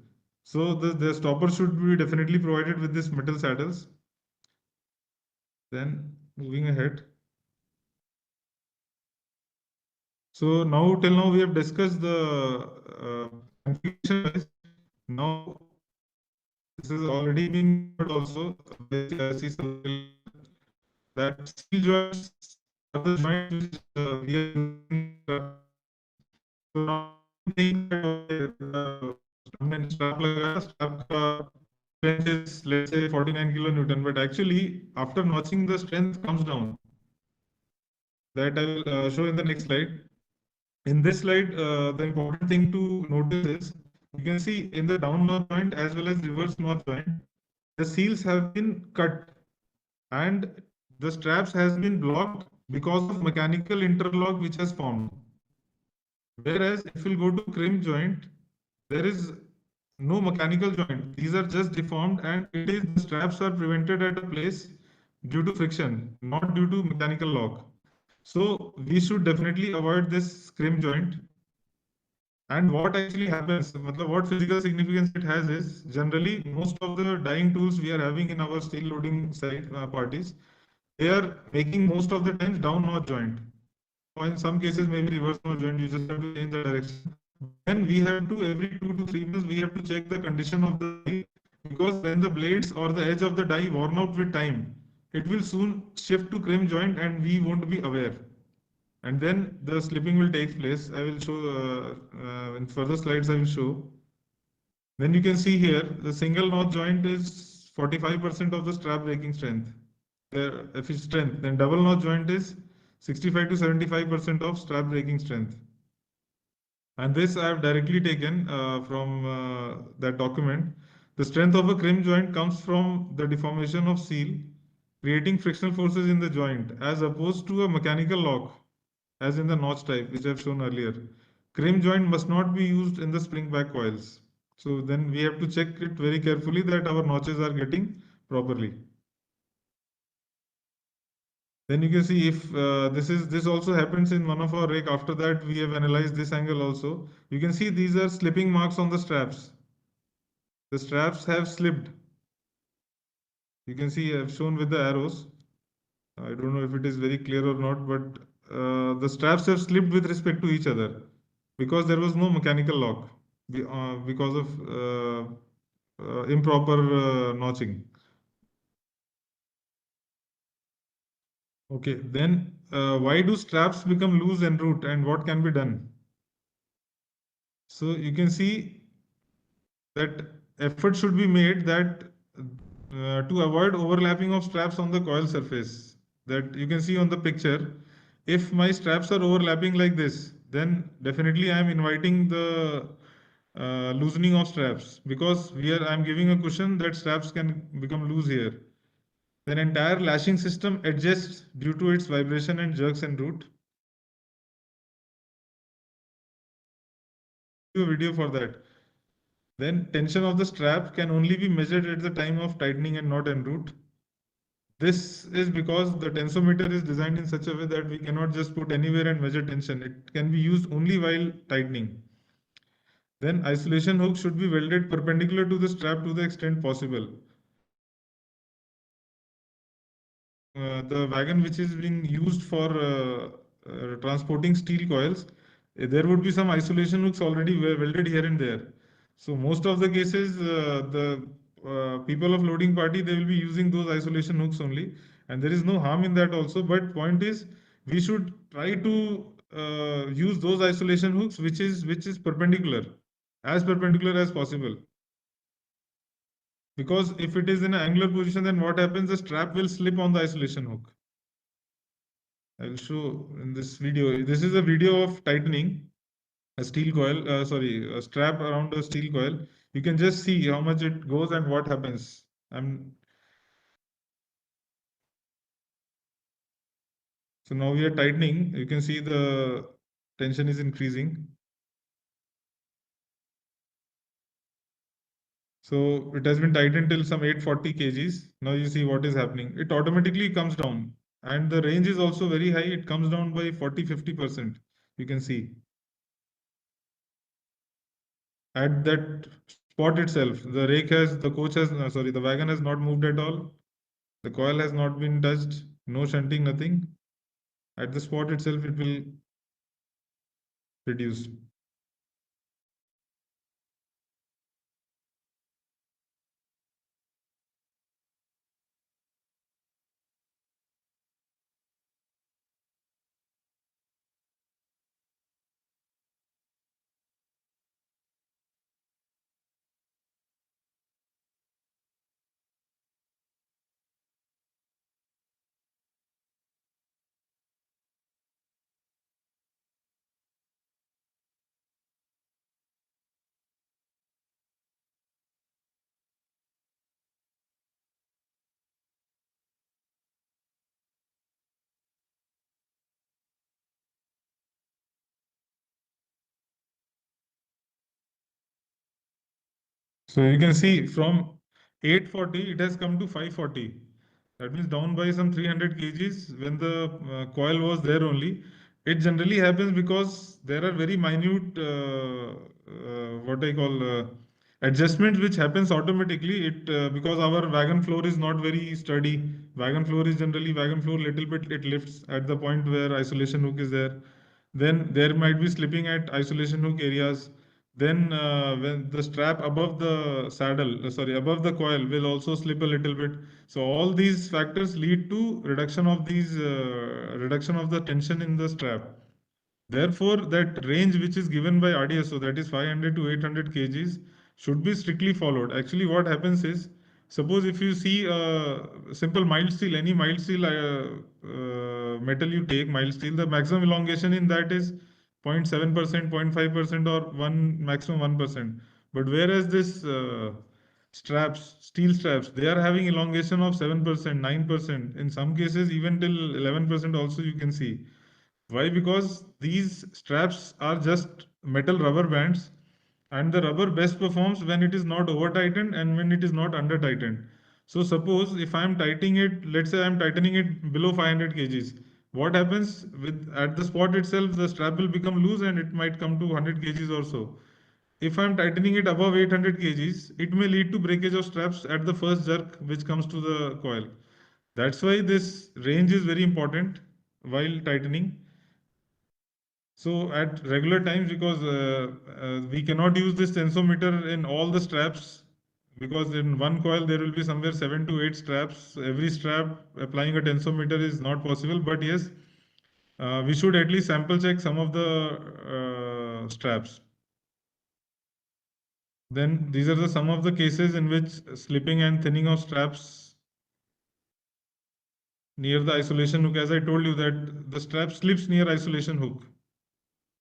So the stopper should be definitely provided with this metal saddles. Then moving ahead. So now till now we have discussed the configuration. Now this has already been covered also by CRSE circle that steel joints are the joints which we are using. So now you think that हमने strap लगाया, strap का strength is let's say 49 kilonewton, but actually after notching the strength comes down. That I will show in the next slide. In this slide, the important thing to notice is you can see in the down notch joint as well as reverse notch joint, the seals have been cut and the straps has been blocked because of mechanical interlock which has formed. Whereas if you go to crimp joint, there is no mechanical joint. These are just deformed and it is the straps are prevented at a place due to friction, not due to mechanical lock. So we should definitely avoid this crimp joint. And what actually happens, what physical significance it has is generally most of the dyeing tools we are having in our steel loading site parties, they are making most of the times down notch joint. Or in some cases, maybe reverse notch joint, you just have to change the direction. Then we have to, every 2 to 3 months, we have to check the condition of the die, because when the blades or the edge of the die worn out with time, it will soon shift to crimp joint and we won't be aware. And then the slipping will take place. I will show in further slides, I will show. Then you can see here, the single notch joint is 45% of the strap breaking strength. If it's strength, then double notch joint is 65 to 75% of strap breaking strength. And this I have directly taken from that document. The strength of a crimp joint comes from the deformation of seal, creating frictional forces in the joint, as opposed to a mechanical lock, as in the notch type, which I've shown earlier. Crimp joint must not be used in the spring back coils. So then we have to check it very carefully that our notches are getting properly. Then you can see if this also happens in one of our rake. After that, we have analyzed this angle also. You can see these are slipping marks on the straps. The straps have slipped. You can see I've shown with the arrows. I don't know if it is very clear or not, but the straps have slipped with respect to each other because there was no mechanical lock because of improper notching. Okay, then why do straps become loose en route and what can be done? So you can see that effort should be made that to avoid overlapping of straps on the coil surface. That you can see on the picture. If my straps are overlapping like this, then definitely I am inviting the loosening of straps, because I'm giving a cushion that straps can become loose here. Then entire lashing system adjusts due to its vibration and jerks en route. Do a video for that. Then tension of the strap can only be measured at the time of tightening and not en route. This is because the tensometer is designed in such a way that we cannot just put anywhere and measure tension. It can be used only while tightening. Then isolation hook should be welded perpendicular to the strap to the extent possible. The wagon which is being used for transporting steel coils, there would be some isolation hooks already welded here and there. So most of the cases, the people of loading party, they will be using those isolation hooks only, and there is no harm in that also. But point is, we should try to use those isolation hooks which is perpendicular, as perpendicular as possible. Because if it is in an angular position, then what happens? The strap will slip on the isolation hook. I will show in this video. This is a video of tightening a steel coil, a strap around a steel coil. You can just see how much it goes and what happens. So now we are tightening. You can see the tension is increasing. So it has been tightened till some 840 kgs. Now you see what is happening. It automatically comes down. And the range is also very high. It comes down by 40-50%. You can see. At that spot itself, the wagon has not moved at all. The coil has not been touched. no shunting, nothing. At the spot itself, it will reduce. So you can see from 840, it has come to 540. That means down by some 300 kgs when the coil was there only. It generally happens because there are very minute, what I call adjustments which happens automatically. Because our wagon floor is not very sturdy. Wagon floor is generally wagon floor little bit it lifts at the point where isolation hook is there. Then there might be slipping at isolation hook areas. Then when the strap above the saddle, above the coil will also slip a little bit. So all these factors lead to reduction of the tension in the strap. Therefore, that range which is given by RDSO, that is 500 to 800 kgs, should be strictly followed. Actually, what happens is, suppose if you see simple mild steel, any mild steel metal you take, mild steel, the maximum elongation in that is 0.7%, 0.5%, or maximum 1%. But whereas this steel straps, they are having elongation of 7%, 9%, in some cases even till 11% also you can see. Why? Because these straps are just metal rubber bands, and the rubber best performs when it is not over tightened and when it is not under tightened. So suppose if I am tightening it, let's say I am tightening it below 500 kgs. What happens with at the spot itself, the strap will become loose and it might come to 100 kgs or so. If I am tightening it above 800 kgs, it may lead to breakage of straps at the first jerk which comes to the coil. That's why this range is very important while tightening. So at regular times, because we cannot use this tensometer in all the straps, because in one coil there will be somewhere 7 to 8 straps. Every strap applying a tensometer is not possible. But yes, we should at least sample check some of the straps. Then these are some of the cases in which slipping and thinning of straps near the isolation hook. As I told you that the strap slips near isolation hook.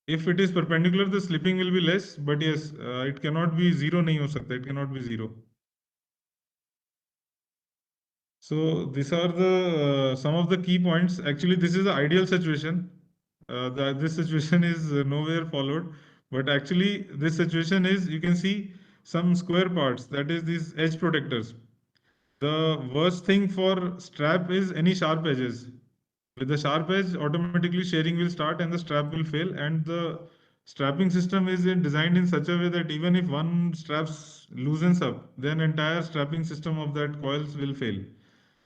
If it is perpendicular, the slipping will be less, but yes, it cannot be zero. नहीं हो सकता, it cannot be zero. So these are the some of the key points. Actually, this is the ideal situation. This situation is nowhere followed, but actually this situation is, you can see some square parts, that is these edge protectors. The worst thing for strap is any sharp edges. With the sharp edge, automatically shearing will start and the strap will fail. And the strapping system is designed in such a way that even if one strap loosens up, then entire strapping system of that coils will fail.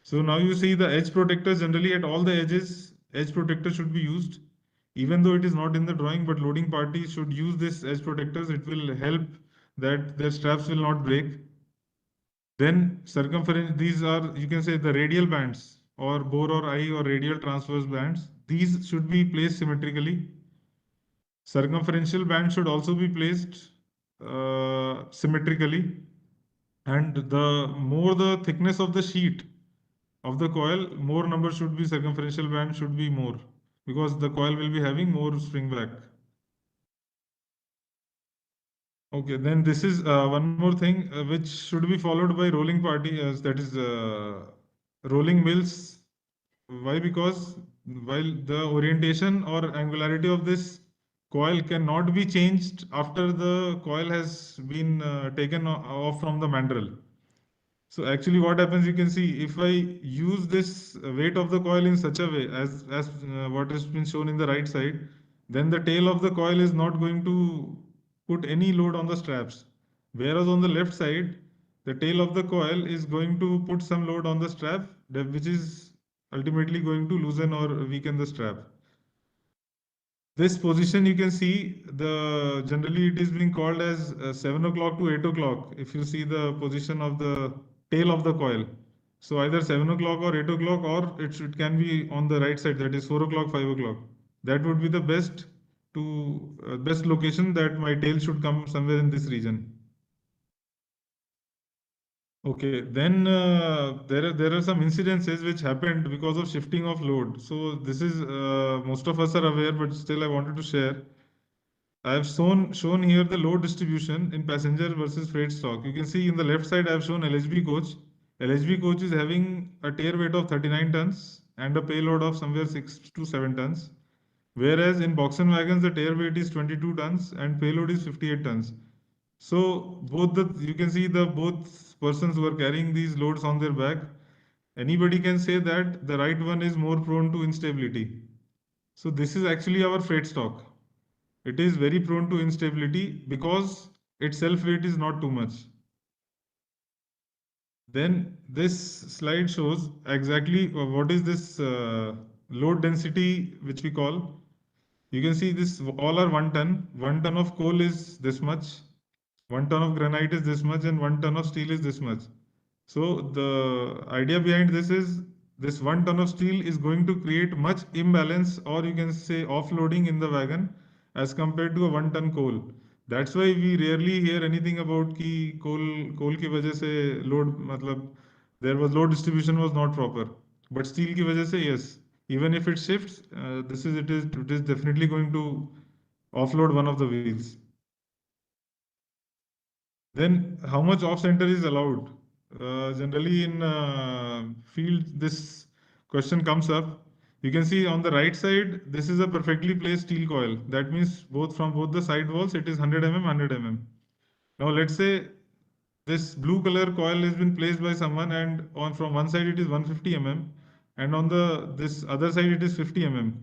So now you see the edge protectors generally at all the edges, edge protector should be used. Even though it is not in the drawing, but loading party should use this edge protectors. It will help that their straps will not break. Then circumference, these are, you can say, the radial bands or bore or eye or radial transverse bands. These should be placed symmetrically. Circumferential band should also be placed symmetrically. And the more the thickness of the sheet of the coil, more number should be circumferential band should be more, because the coil will be having more spring back. Okay, then this is one more thing which should be followed by rolling party, as that is rolling mills. Why? Because while the orientation or angularity of this coil cannot be changed after the coil has been taken off from the mandrel. So actually what happens, you can see, if I use this weight of the coil in such a way as what has been shown in the right side, then the tail of the coil is not going to put any load on the straps. Whereas on the left side, the tail of the coil is going to put some load on the strap, which is ultimately going to loosen or weaken the strap. This position you can see generally it is being called as 7 o'clock to 8 o'clock. If you see the position of the tail of the coil, so either 7 o'clock or 8 o'clock, or it can be on the right side, that is 4 o'clock, 5 o'clock. That would be the best best location that my tail should come somewhere in this region. Okay, then there are some incidences which happened because of shifting of load. So this is most of us are aware, but still I wanted to share. I have shown here the load distribution in passenger versus freight stock. You can see in the left side I have shown LHB coach. LHB coach is having a tare weight of 39 tons and a payload of somewhere 6 to 7 tons. Whereas in box and wagons the tare weight is 22 tons and payload is 58 tons. So you can see both persons who are carrying these loads on their back. Anybody can say that the right one is more prone to instability. So this is actually our freight stock. It is very prone to instability because its self weight is not too much. Then this slide shows exactly what is this load density which we call. You can see this all are 1 ton. 1 ton of coal is this much. 1 ton of granite is this much, and 1 ton of steel is this much. So the idea behind this is this 1 ton of steel is going to create much imbalance, or you can say offloading in the wagon as compared to a 1 ton coal. That's why we rarely hear anything about ki coal ki wajah se load matlab there was load distribution was not proper. But steel ki wajah se yes, even if it shifts, it is definitely going to offload one of the wheels. Then how much off center is allowed? Generally in field, this question comes up. You can see on the right side, this is a perfectly placed steel coil. That means from both the side walls, it is 100 mm, 100 mm. Now let's say this blue color coil has been placed by someone, and from one side it is 150 mm, and on this other side it is 50 mm.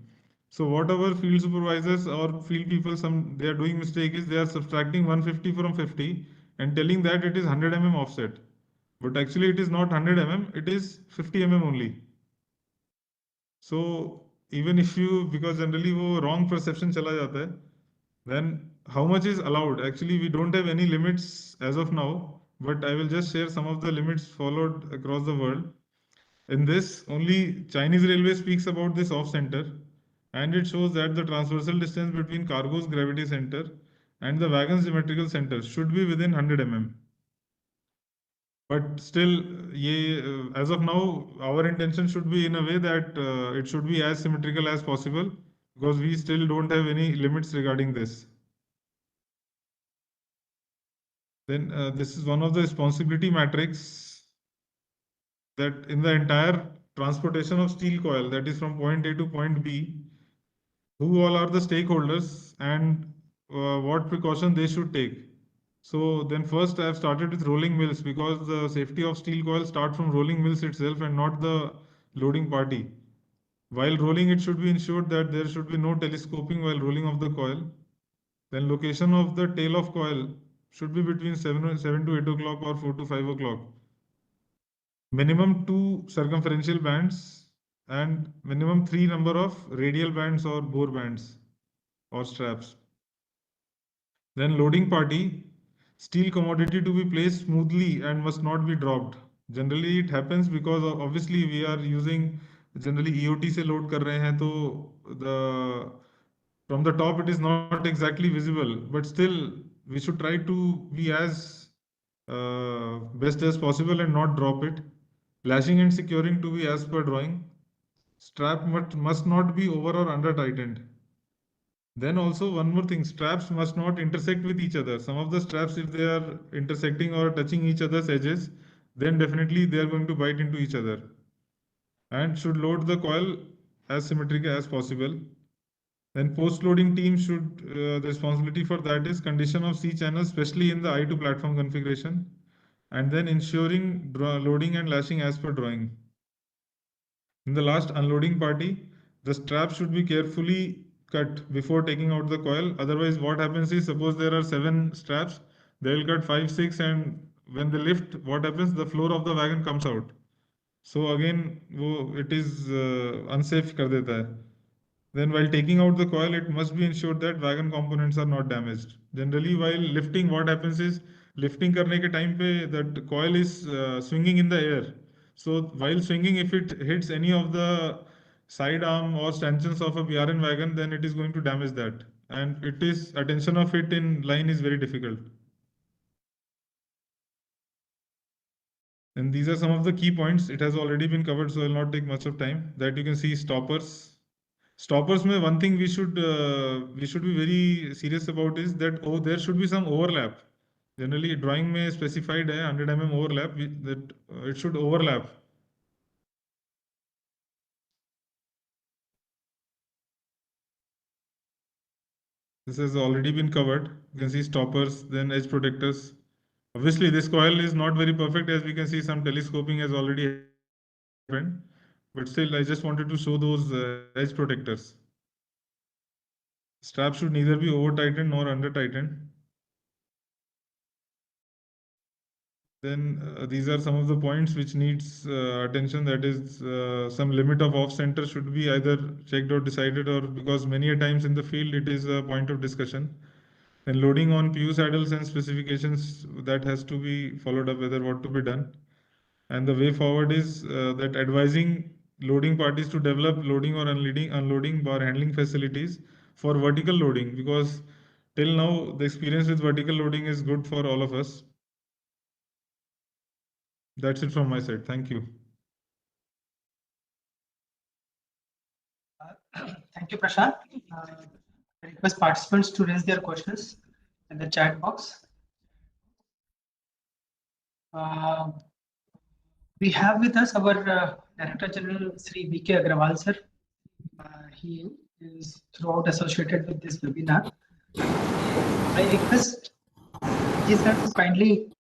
So whatever field supervisors or field people they are doing mistake is they are subtracting 150 from 50 and telling that it is 100 mm offset. But actually it is not 100 mm, it is 50 mm only. So even if because generally वो wrong perception चला जाता है, then how much is allowed? Actually, we don't have any limits as of now, but I will just share some of the limits followed across the world. In this, only Chinese railway speaks about this off center, and it shows that the transversal distance between cargo's gravity center and the wagon's symmetrical center should be within 100 mm. But still, as of now, our intention should be in a way that it should be as symmetrical as possible, because we still don't have any limits regarding this. Then this is one of the responsibility matrix that in the entire transportation of steel coil, that is from point A to point B, who all are the stakeholders and what precaution they should take. So then first I have started with rolling mills, because the safety of steel coil start from rolling mills itself and not the loading party. While rolling, it should be ensured that there should be no telescoping while rolling of the coil. Then location of the tail of coil should be between 7 to 8 o'clock or 4 to 5 o'clock. Minimum 2 circumferential bands and minimum 3 number of radial bands or bore bands or straps. Then loading party, steel commodity to be placed smoothly and must not be dropped. Generally it happens because obviously we are using generally EOT se load kar rahe hain, to from the top it is not exactly visible, but still we should try to be as best as possible and not drop it. Lashing and securing to be as per drawing. Strap must not be over or under tightened. Then also one more thing, straps must not intersect with each other. Some of the straps, if they are intersecting or touching each other's edges, then definitely they are going to bite into each other. And should load the coil as symmetric as possible. Then post-loading team the responsibility for that is condition of C channels, especially in the I2 platform configuration. And then ensuring loading and lashing as per drawing. In the last unloading party, the strap should be carefully cut before taking out the coil. Otherwise, what happens is, suppose there are 7 straps, they will cut 5, 6, and when they lift, what happens? The floor of the wagon comes out. So again, it is unsafe कर देता है. Then while taking out the coil, it must be ensured that wagon components are not damaged. Generally, while lifting, what happens is lifting करने के time पे that coil is swinging in the air. So while swinging, if it hits any of the side arm or stanchions of a BRN wagon, then it is going to damage that. And it is attention of it in line is very difficult. And these are some of the key points. It has already been covered, so I will not take much of time. That you can see stoppers. Stoppers में one thing we should be very serious about is that there should be some overlap. Generally, drawing में specified है 100 mm overlap that it should overlap. This has already been covered. You can see stoppers, then edge protectors. Obviously, this coil is not very perfect, as we can see some telescoping has already happened. But still, I just wanted to show those edge protectors. Strap should neither be over tightened nor under tightened. Then these are some of the points which needs attention. That is, some limit of off center should be either checked or decided, or because many a times in the field it is a point of discussion. And loading on PU saddles and specifications, that has to be followed up whether what to be done. And the way forward is that advising loading parties to develop loading or unloading bar handling facilities for vertical loading, because till now the experience with vertical loading is good for all of us. That's it from my side. Thank you. Thank you, Prashant. I request participants to raise their questions in the chat box. We have with us our Director General Sri B.K. Agrawal sir. He is throughout associated with this webinar. I request Ji sir to kindly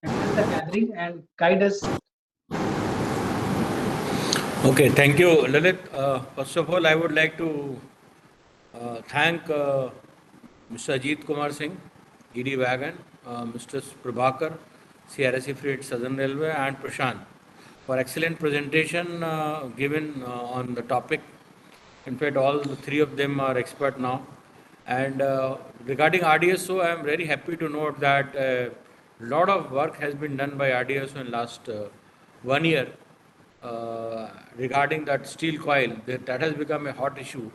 address the gathering and guide us. Okay, thank you, Lalit. First of all, I would like to thank Mr. Ajit Kumar Singh, ED Wagon, Mr. Prabhakar, CRSE Freight Southern Railway, and Prashant for excellent presentation given on the topic. In fact, all the three of them are expert now. And regarding RDSO, I am very happy to note that a lot of work has been done by RDSO in last 1 year regarding that steel coil. That has become a hot issue.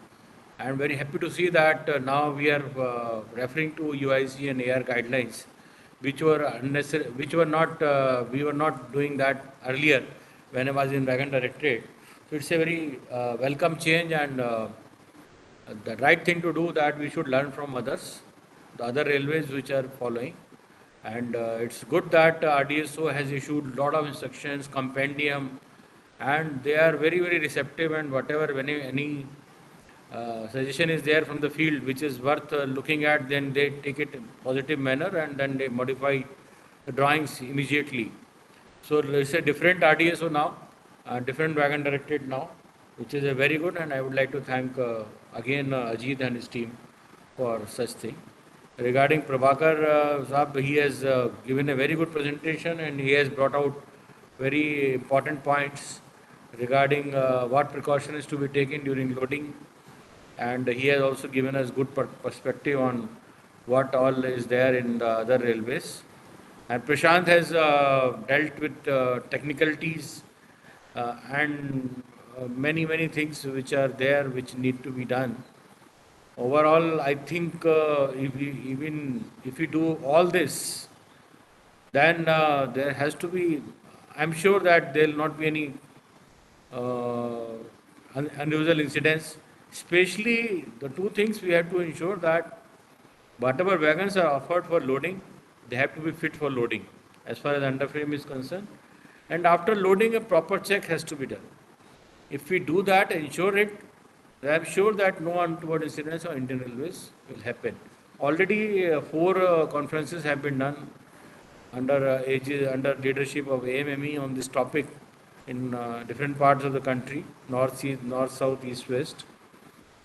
I am very happy to see that now we are referring to UIC and NAIR guidelines, which were unnecessary, which were not, we were not doing that earlier when I was in Wagon Directorate. So it's a very welcome change, and the right thing to do that we should learn from others, the other railways which are following. And it's good that RDSO has issued a lot of instructions, compendium, and they are very, very receptive, and whatever, when any suggestion is there from the field which is worth looking at, then they take it in positive manner and then they modify the drawings immediately. So it's a different RDSO now, different Wagon Directorate now, which is a very good, and I would like to thank again Ajit and his team for such thing. Regarding Prabhakar Saab, he has given a very good presentation, and he has brought out very important points regarding what precaution is to be taken during loading, and he has also given us good perspective on what all is there in the other railways. And Prashant has dealt with technicalities and many things which are there which need to be done. Overall, I think if we do all this, then there has to be, I'm sure that there will not be any unusual incidents. Especially the two things we have to ensure that whatever wagons are offered for loading, they have to be fit for loading as far as underframe is concerned. And after loading, a proper check has to be done. If we do that, ensure it, I am sure that no untoward incidents on Indian Railways will happen. Already 4 conferences have been done under under leadership of AMME on this topic in different parts of the country, north, south, east, west.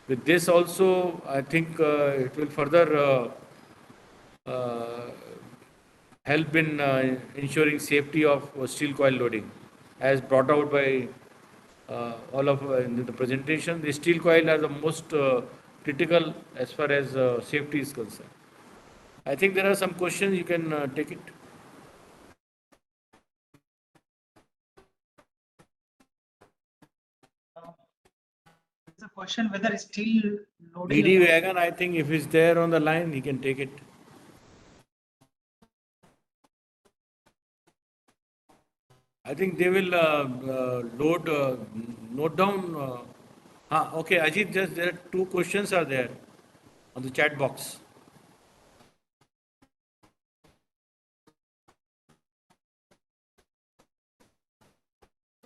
With this also, I think it will further help in ensuring safety of steel coil loading. as brought out by all of in the presentation. The steel coil are the most critical as far as safety is concerned. I think there are some questions, you can take it. There's a question whether steel loading. BD Wagon, I think if he's there on the line, he can take it. I think they will note down. Okay, Ajit, just there are 2 questions are there on the chat box.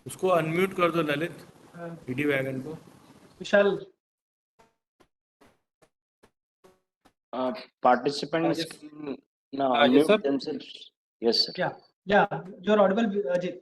उसको unmute कर दो Lalit, BD Wagon को. Vishal. Participants can yes, sir. unmute themselves. Yes, sir. Yeah, you're audible, Ajit.